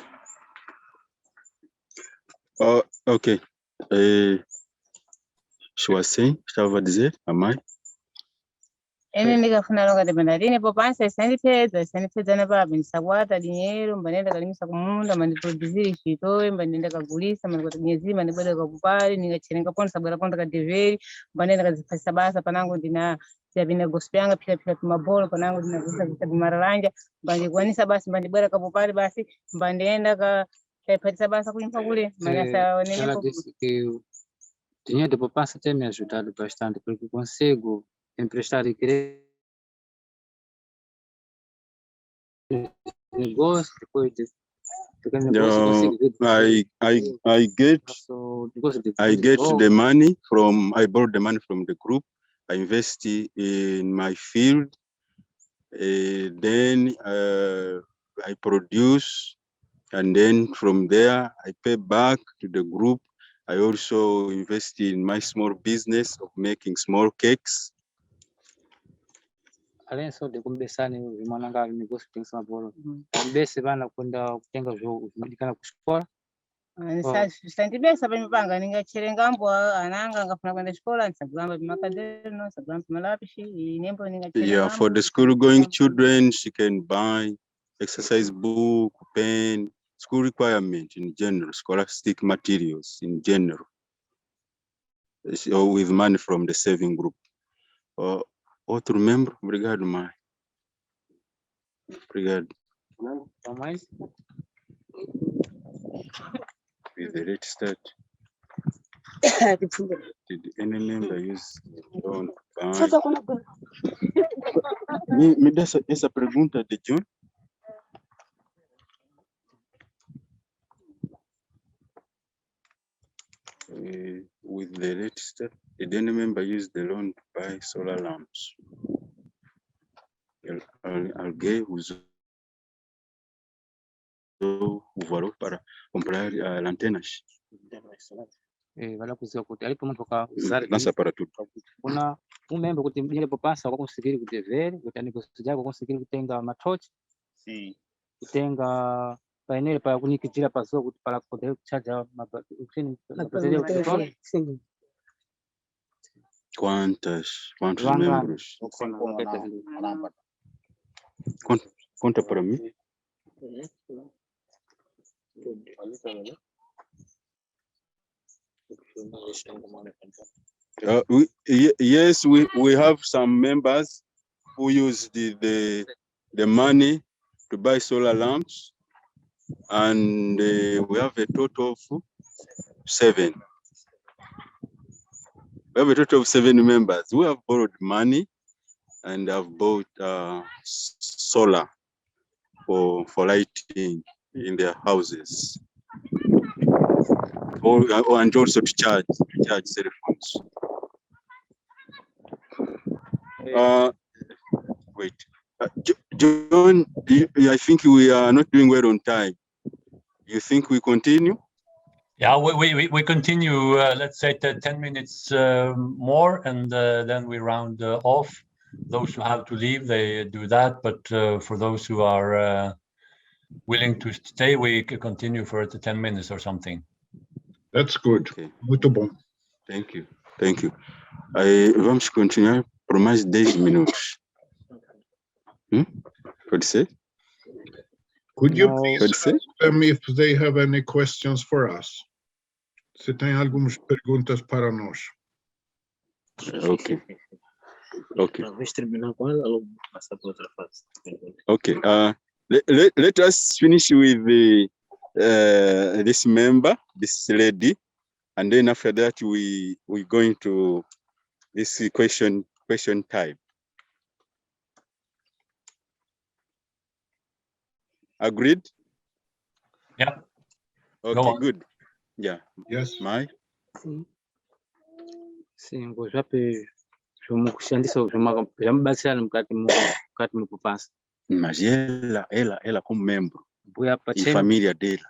Speaker 2: Okay. Estava a dizer, Amai?
Speaker 9: Ene ndikafuna longa dependa line popansi sandipedza napabe ndisakwata dinheiro mbanenda kalimisa kumunda mandiproduzire chitowe mbanenda kagulisa mandikwata dinyezima mandibwera kapopari ndingacherenga poni sabwera ponda kadeveri mbanenda kaziphatisa basa panango ndina siapinda gospel yanga phika tumabholo panango ndinagulisa mararanja mbandikwanisa basi mbandibwera kapopari basi mbandenda kaiphatisa basa kulimpa kule
Speaker 7: Ela disse que o dinheiro de poupança tem me ajudado bastante porque consigo emprestar e querer negócio depois de
Speaker 2: I get the money from, I borrow the money from the group, I invest in my field, then I produce, and then from there I pay back to the group. I also invest in my small business of making small cakes.
Speaker 7: Além só de começar no mananga negócio tem que ser bom. Desse vana quando tenga jogo medicana com escola.
Speaker 9: Sandibesa pamipanga ningacherengambo ananga ngafuna kwenda escola nsagamba bimakadeno nsagamba malapishi nembo ningacherengambo.
Speaker 2: Yeah, for the school going children, she can buy exercise book, pen, school requirement in general, scholastic materials in general, so with money from the saving group. Outro membro, obrigado, Mai. Obrigado. With the rate start, did any member use loan? Me dá essa pergunta de John. With the rate start, did any member use the loan to buy solar lamps? Alguém usou o voilà para comprar lanternas.
Speaker 7: Vala kuziwa kuti alipo munthu akazala
Speaker 2: Lança para tudo.
Speaker 7: kuna membro kuti ile popasa wakonsikiri kudevere kuti anegosiyako wakonsikiri kutenga matochi kutenga painel para kunikitira pazuwa kuti para poder kuchaja
Speaker 2: Quantos membros? Conta para mim. Yes, we have some members who use the money to buy solar lamps, and we have a total of 7. We have a total of 7 members who have borrowed money and have bought solar for lighting in their houses, and also to charge cell phones. Wait, John, I think we are not doing well on time. You think we continue?
Speaker 12: Yeah, we continue. Let's say 10 minutes more, and then we round off. Those who have to leave, they do that. But for those who are willing to stay, we can continue for 10 minutes or something.
Speaker 8: That's good.
Speaker 2: Okay.
Speaker 8: Muito bom.
Speaker 2: Thank you. Thank you. Vamos continuar por mais 10 minutos. Pode ser?
Speaker 8: Could you please ask them if they have any questions for us? Se tem algumas perguntas para nós.
Speaker 2: Okay. Okay.
Speaker 5: Vamos terminar com ela ou passar para outra fase?
Speaker 2: Okay. Let us finish with this member, this lady, and then after that we go into this question time. Agreed?
Speaker 12: Yeah.
Speaker 2: Okay, good. Yeah.
Speaker 8: Yes.
Speaker 2: Mai?
Speaker 7: Sim, ngojape zvomukushandisa zvamubatsirana mukati mekupasa.
Speaker 2: Mas ela como membro
Speaker 7: Mbuya
Speaker 2: e
Speaker 7: pachenu
Speaker 2: família dela.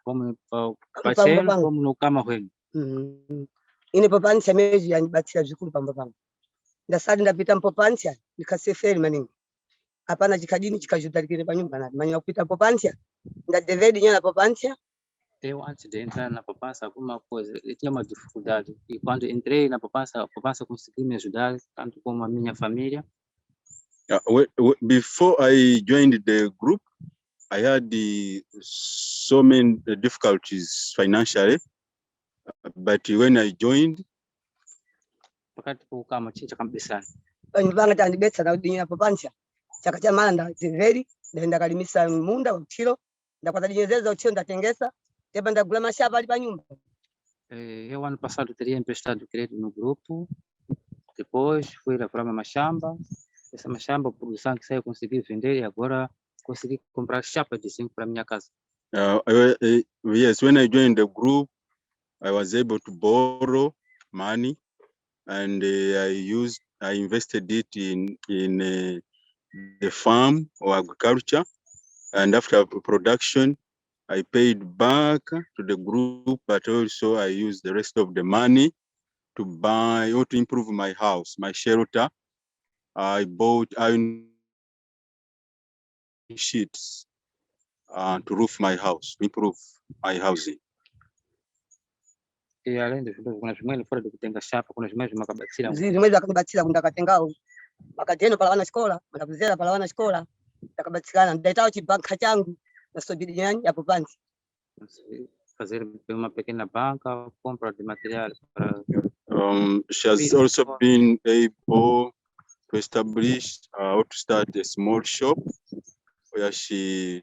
Speaker 7: pachenu como nokama kwenu.
Speaker 11: Ine papancha meji yanibatsira zvikuru pamba pangu. Ndasati ndapita mpopancha ndikaseferi maningi. Hapana chikadini chikajutarikire panyumba nati manya kupita popancha ndadevedi nyana popancha.
Speaker 7: Eu antes de entrar na poupança, alguma coisa, eu tinha uma dificuldade. E quando entrei na poupança, a poupança conseguiu me ajudar, tanto como a minha família.
Speaker 2: Before I joined the group, I had so many difficulties financially, but when I joined,
Speaker 7: Pakati kukama chincha kambisana.
Speaker 11: Panyumba tandibetsa na udinya popancha. Chaka cha manda devedi ndaenda kalimisa munda uchilo ndakwata dinyezeza uchilo ndatengesa. Teba ndagula mashamba ali panyumba.
Speaker 7: Eu ano passado teria emprestado crédito no grupo, depois fui lavrar mashamba, essa mashamba, a produção que saiu, consegui vender e agora consegui comprar chapa de zinco para minha casa.
Speaker 2: Yes, when I joined the group, I was able to borrow money, and I invested it in the farm or agriculture, and after production, I paid back to the group, but also I used the rest of the money to buy or to improve my house, my shelter. I bought iron sheets to roof my house, to improve my housing.
Speaker 7: E além disso, kuna zimene fora de kutenga chapa, kuna zimene makabatsira.
Speaker 11: Zimene akabatsira kundakatengao. Makateno pala wana shikola, makabuzera pala wana shikola. Ndakabatsikana ndaitawo chibanka changu nasobidi nyanya ya popancha.
Speaker 7: Fazer uma pequena banca, compra de material para.
Speaker 2: She has also been able to establish or to start a small shop where she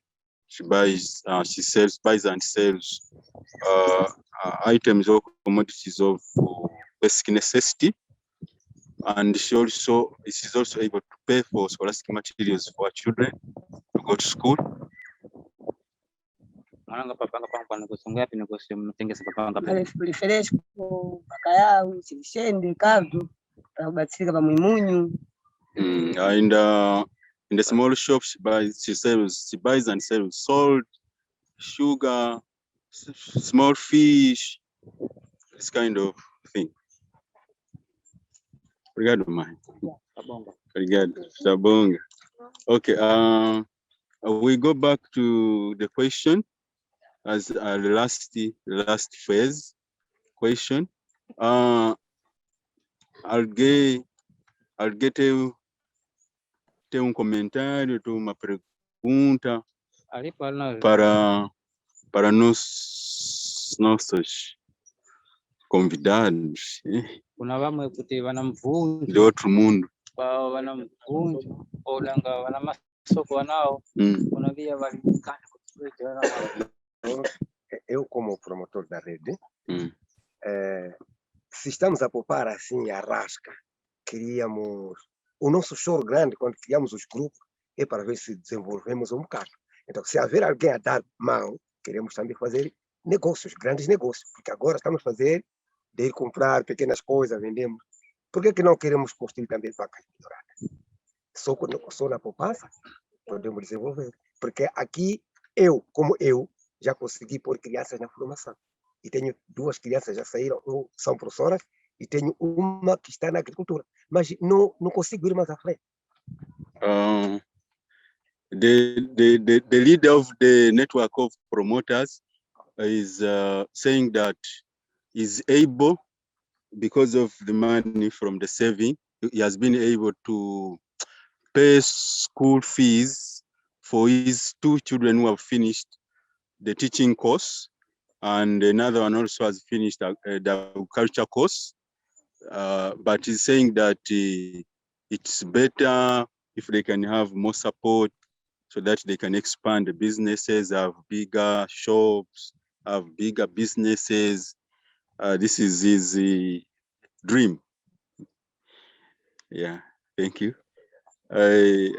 Speaker 2: buys and sells items or commodities of basic necessity, and she's also able to pay for scholastic materials for her children to go to school.
Speaker 7: Mwananga papanga kwa negosio ngapi negosio mnatengeza papanga
Speaker 11: pale fresco bakayau chilishende kaldu kubatsika pa muimunyu.
Speaker 2: And in the small shop she buys and sells salt, sugar, small fish, this kind of thing. Obrigado, mãe. Obrigado, Sabonga. Okay, we go back to the question as the last phase question. Alguém tem um comentário, tem uma pergunta
Speaker 7: Ali para nós.
Speaker 2: para nossos convidados
Speaker 7: Kuna vamwe kuti vana mvunja
Speaker 2: de outro mundo.
Speaker 7: vana mvunja olanga vana masoko wanao kuna via valikana
Speaker 6: Eu, como promotor da rede, se estamos a poupar assim a rasca, queríamos. O nosso choro grande, quando criamos os grupos, é para ver se desenvolvemos um bocado. Então, se haver alguém a dar mão, queremos também fazer negócios, grandes negócios, porque agora estamos a fazer de ir comprar pequenas coisas, vendemos. Por que não queremos construir também vacas melhoradas? Só na poupança podemos desenvolver. Porque aqui, como eu, já consegui pôr crianças na formação. E tenho 2 crianças já saíram, são professoras, e tenho uma que está na agricultura. Mas não consigo ir mais à frente.
Speaker 2: The leader of the network of promoters is saying that is able, because of the money from the saving, he has been able to pay school fees for his 2 children who have finished the teaching course, and another one also has finished the agriculture course. But he's saying that it's better if they can have more support so that they can expand the businesses, have bigger shops, have bigger businesses. This is his dream. Yeah, thank you.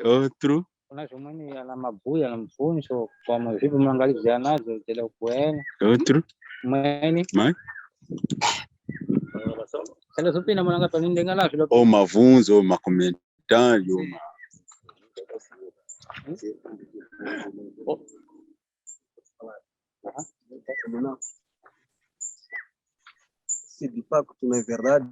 Speaker 2: Outro.
Speaker 7: kuna shumani ana mabuya na mfunzo kwa mzipo mangalizia nazo tela kuena
Speaker 2: Outro.
Speaker 7: mweni
Speaker 2: Mai.
Speaker 7: Sala supina mwana pa nindenga la shilo
Speaker 2: O mavunzo, ma comentário.
Speaker 6: Se de facto não é verdade,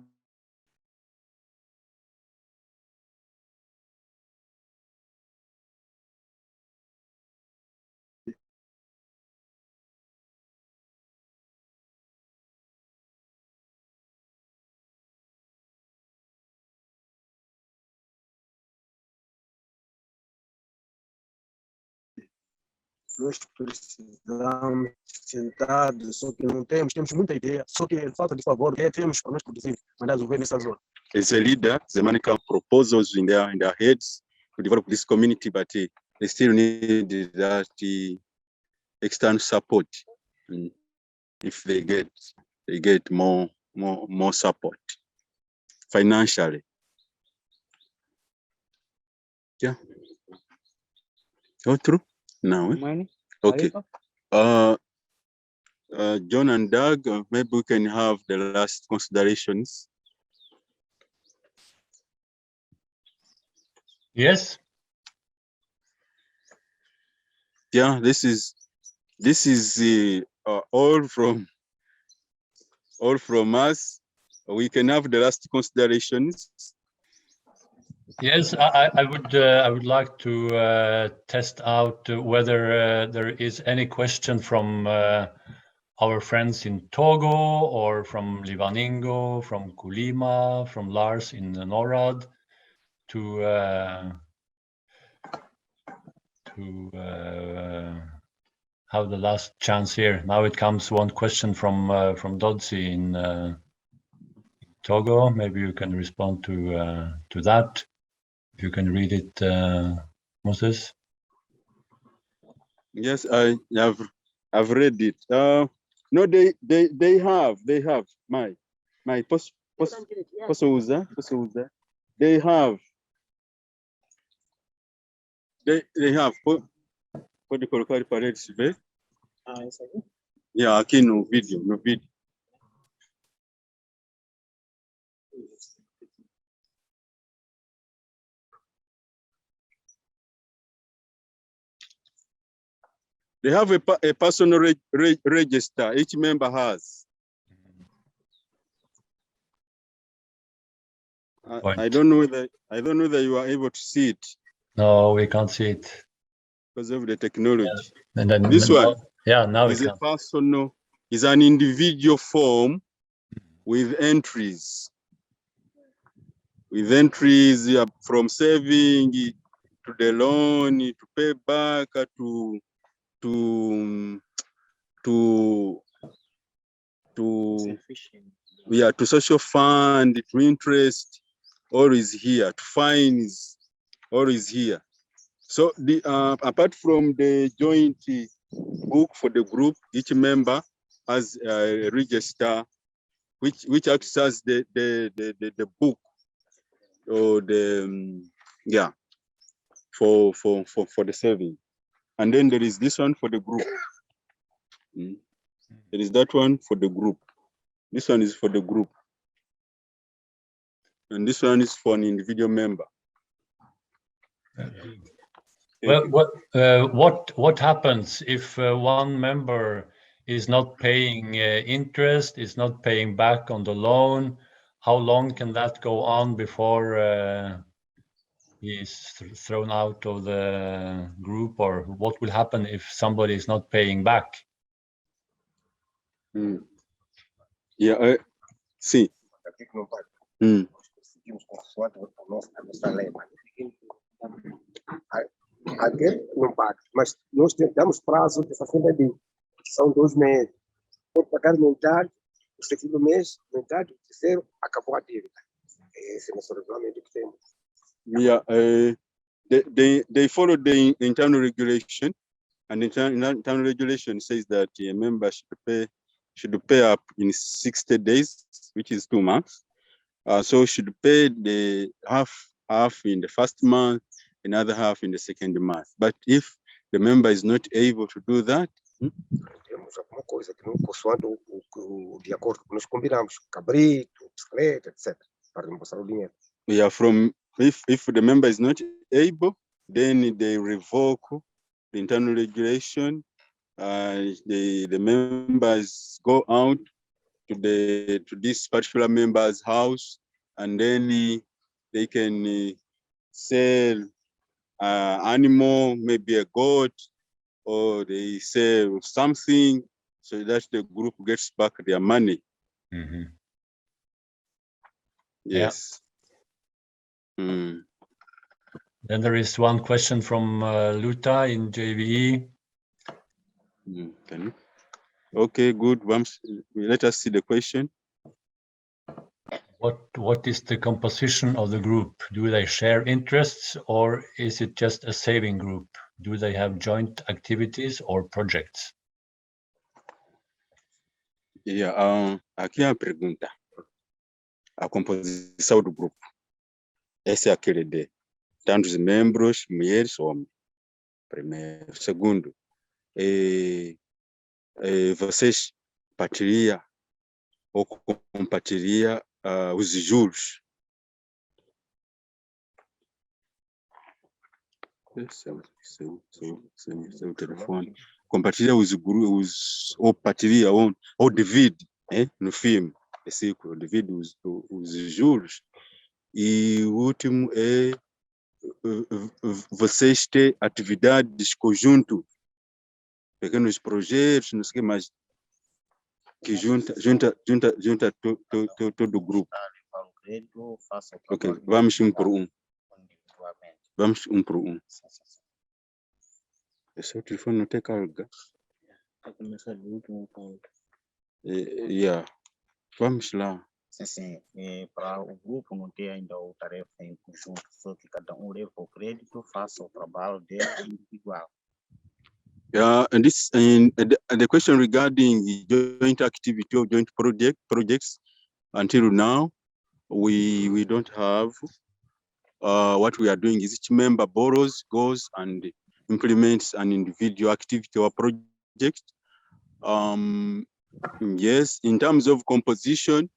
Speaker 6: nós precisamos sentados, só que não temos muita ideia, só que falta de favor, temos para nós produzir, mandar resolver nessa zona.
Speaker 2: As a leader, the money can proposals in their heads to develop this community, but they still need that external support. If they get more support financially. Yeah. Outro? Now. Okay. John and Doug, maybe we can have the last considerations.
Speaker 12: Yes.
Speaker 2: Yeah, this is all from us. We can have the last considerations.
Speaker 12: Yes, I would like to test out whether there is any question from our friends in Togo or from Livaningo, from Kulima, from Lars in Norad to have the last chance here. Now it comes one question from Dodzi in Togo. Maybe you can respond to that. If you can read it, Moses.
Speaker 2: Yes, I've read it. No, they have my posouza. They have. Pode colocar para eles ver?
Speaker 5: Isso aqui?
Speaker 2: Yeah, aqui no vídeo. They have a personal register each member has. I don't know whether you are able to see it.
Speaker 12: No, we can't see it.
Speaker 2: Because of the technology.
Speaker 12: Yeah. And then
Speaker 2: this one,
Speaker 12: now
Speaker 2: is a personal, is an individual form with entries. With entries from saving to the loan, to pay back, to social fund, to interest, all is here, to fines, all is here. So the apart from the joint book for the group, each member has a register which acts as the book or the for the saving. And then there is this one for the group. There is that one for the group. This one is for the group. And this one is for an individual member.
Speaker 12: Well, what happens if one member is not paying interest, is not paying back on the loan? How long can that go on before he is thrown out of the group, or what will happen if somebody is not paying back?
Speaker 2: Yeah, see.
Speaker 6: Até não paga, mas nós temos prazo de 60 dias, que são 2 meses. Pode pagar metade, o segundo mês, metade, o terceiro, acabou a dívida. Esse é o nosso regulamento que temos.
Speaker 2: Yeah, they follow the internal regulation, and the internal regulation says that a member should pay up in 60 days, which is 2 months. So should pay the half in the first month, another half in the second month. But if the member is not able to do that,
Speaker 6: temos alguma coisa que não consoante de acordo com nós combinamos, cabrito, bicicleta, etc. Para reembolsar o dinheiro.
Speaker 2: Yeah, from if the member is not able, then they revoke the internal regulation. The members go out to this particular member's house, and then they can sell animal, maybe a goat, or they sell something so that the group gets back their money. Yes.
Speaker 12: Then there is one question from Luta in JVE.
Speaker 2: Okay, good. Let us see the question.
Speaker 12: What is the composition of the group? Do they share interests, or is it just a saving group? Do they have joint activities or projects?
Speaker 2: Yeah, aqui é a pergunta. A composição do grupo. Essa é aquele de tantos membros, mulheres, homens. Primeiro. Segundo, vocês partilham ou compartilham os juros. Seu telefone. Compartilha os ou partilha ou divide, no filme, ciclo, divide os juros. E o último é vocês têm atividades conjunto, pequenos projetos, não sei o que mais, que junta todo o grupo. Ok, vamos um por um. Vamos um por um. Esse telefone não tem carga.
Speaker 5: Vai começar do último ponto.
Speaker 2: Yeah. Vamos lá.
Speaker 3: Sim, para o grupo não ter ainda a tarefa em conjunto, só que cada um leva o crédito, faça o trabalho dele individual.
Speaker 2: Yeah, and the question regarding the joint activity or joint projects, until now, we don't have. What we are doing is each member borrows, goes and implements an individual activity or project. Yes, in terms of composition,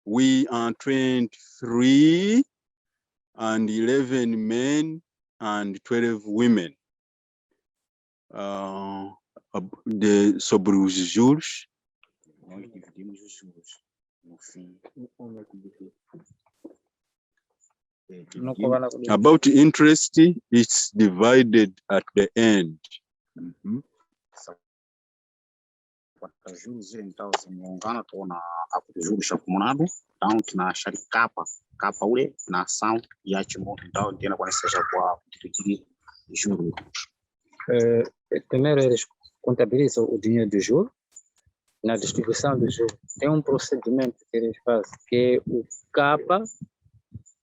Speaker 2: we are 23 and 11 men and 12 women. sobre os juros.
Speaker 4: Nós dividimos os juros. No fim,
Speaker 2: About interest, it's divided at the end.
Speaker 4: Para juros, então, se não me engano, estou na juros acumulado, então, que na chave capa ule, na ação e a timo, então, tem agora seja para dividir juros.
Speaker 7: Primeiro eles contabilizam o dinheiro do juro. Na distribuição do juro tem um procedimento que eles fazem, que é o capa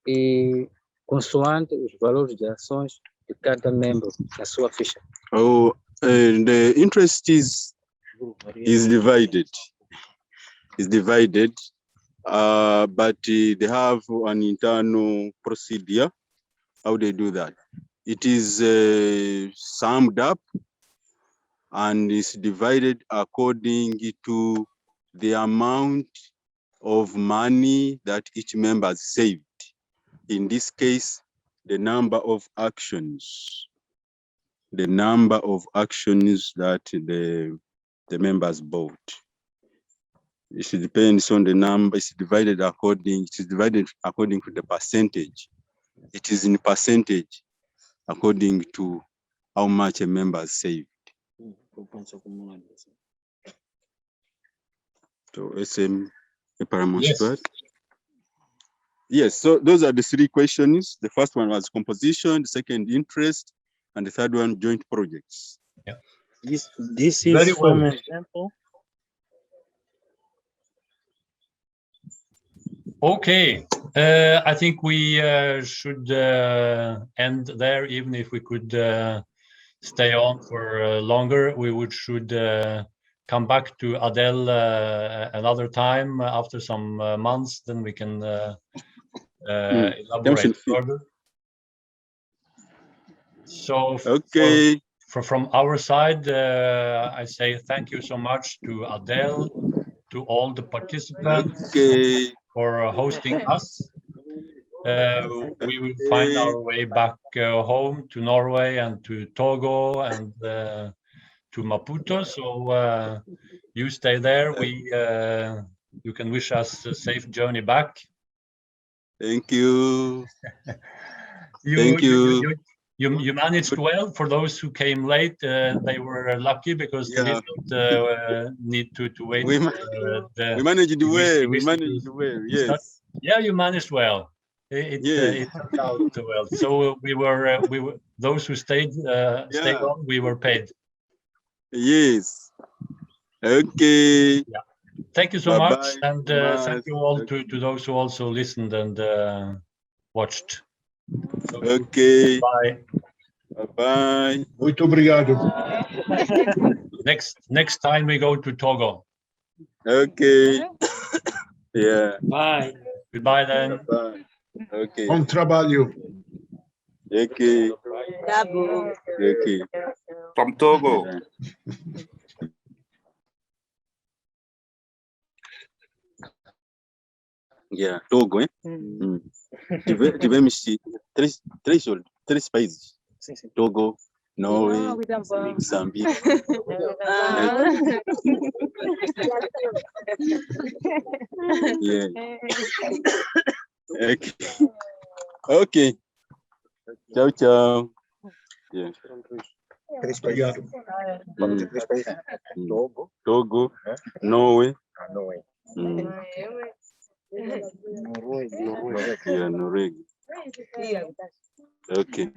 Speaker 7: e consoante os valores de ações de cada membro na sua ficha.
Speaker 2: Oh, the interest is divided. But they have an internal procedure how they do that. It is summed up and is divided according to the amount of money that each member has saved. In this case, the number of actions that the members bought. It depends on the number. It's divided according to the percentage. It is in percentage according to how much a member has saved. So SM paramount.
Speaker 12: Yes.
Speaker 2: Yes, so those are the three questions. The first one was composition, the second interest, and the third one joint projects.
Speaker 12: Yeah.
Speaker 3: This
Speaker 12: Very
Speaker 3: is
Speaker 12: well.
Speaker 3: some example.
Speaker 12: Okay, I think we should end there, even if we could stay on for longer. We should come back to Adele another time after some months, then we can elaborate further. So
Speaker 2: okay,
Speaker 12: from our side, I say thank you so much to Adele, to all the participants.
Speaker 2: Okay.
Speaker 12: For hosting us. We will find our way back home to Norway and to Togo and to Maputo. So you stay there. You can wish us a safe journey back.
Speaker 2: Thank you.
Speaker 12: Thank you. You managed well. For those who came late, they were lucky because they didn't need to wait.
Speaker 2: We managed well. We managed well. Yes.
Speaker 12: Yeah, you managed well. It turned out well. So we were those who stayed on. We were paid.
Speaker 2: Yes. Okay.
Speaker 12: Yeah. Thank you so much, and thank you all to those who also listened and watched. So,
Speaker 2: okay.
Speaker 12: Bye.
Speaker 2: Bye.
Speaker 8: Muito obrigado.
Speaker 12: Next time we go to Togo.
Speaker 2: Okay. Yeah.
Speaker 12: Bye. Goodbye then.
Speaker 2: Bye. Okay.
Speaker 8: Bom trabalho.
Speaker 2: Okay. Okay.
Speaker 1: From Togo.
Speaker 2: Yeah, Togo, hein? Tivemos três países. Togo, Norway, Mosambik. Yeah. Okay. Okay. Ciao, ciao. Yeah. Togo, Norway. Yeah, Norway. Okay.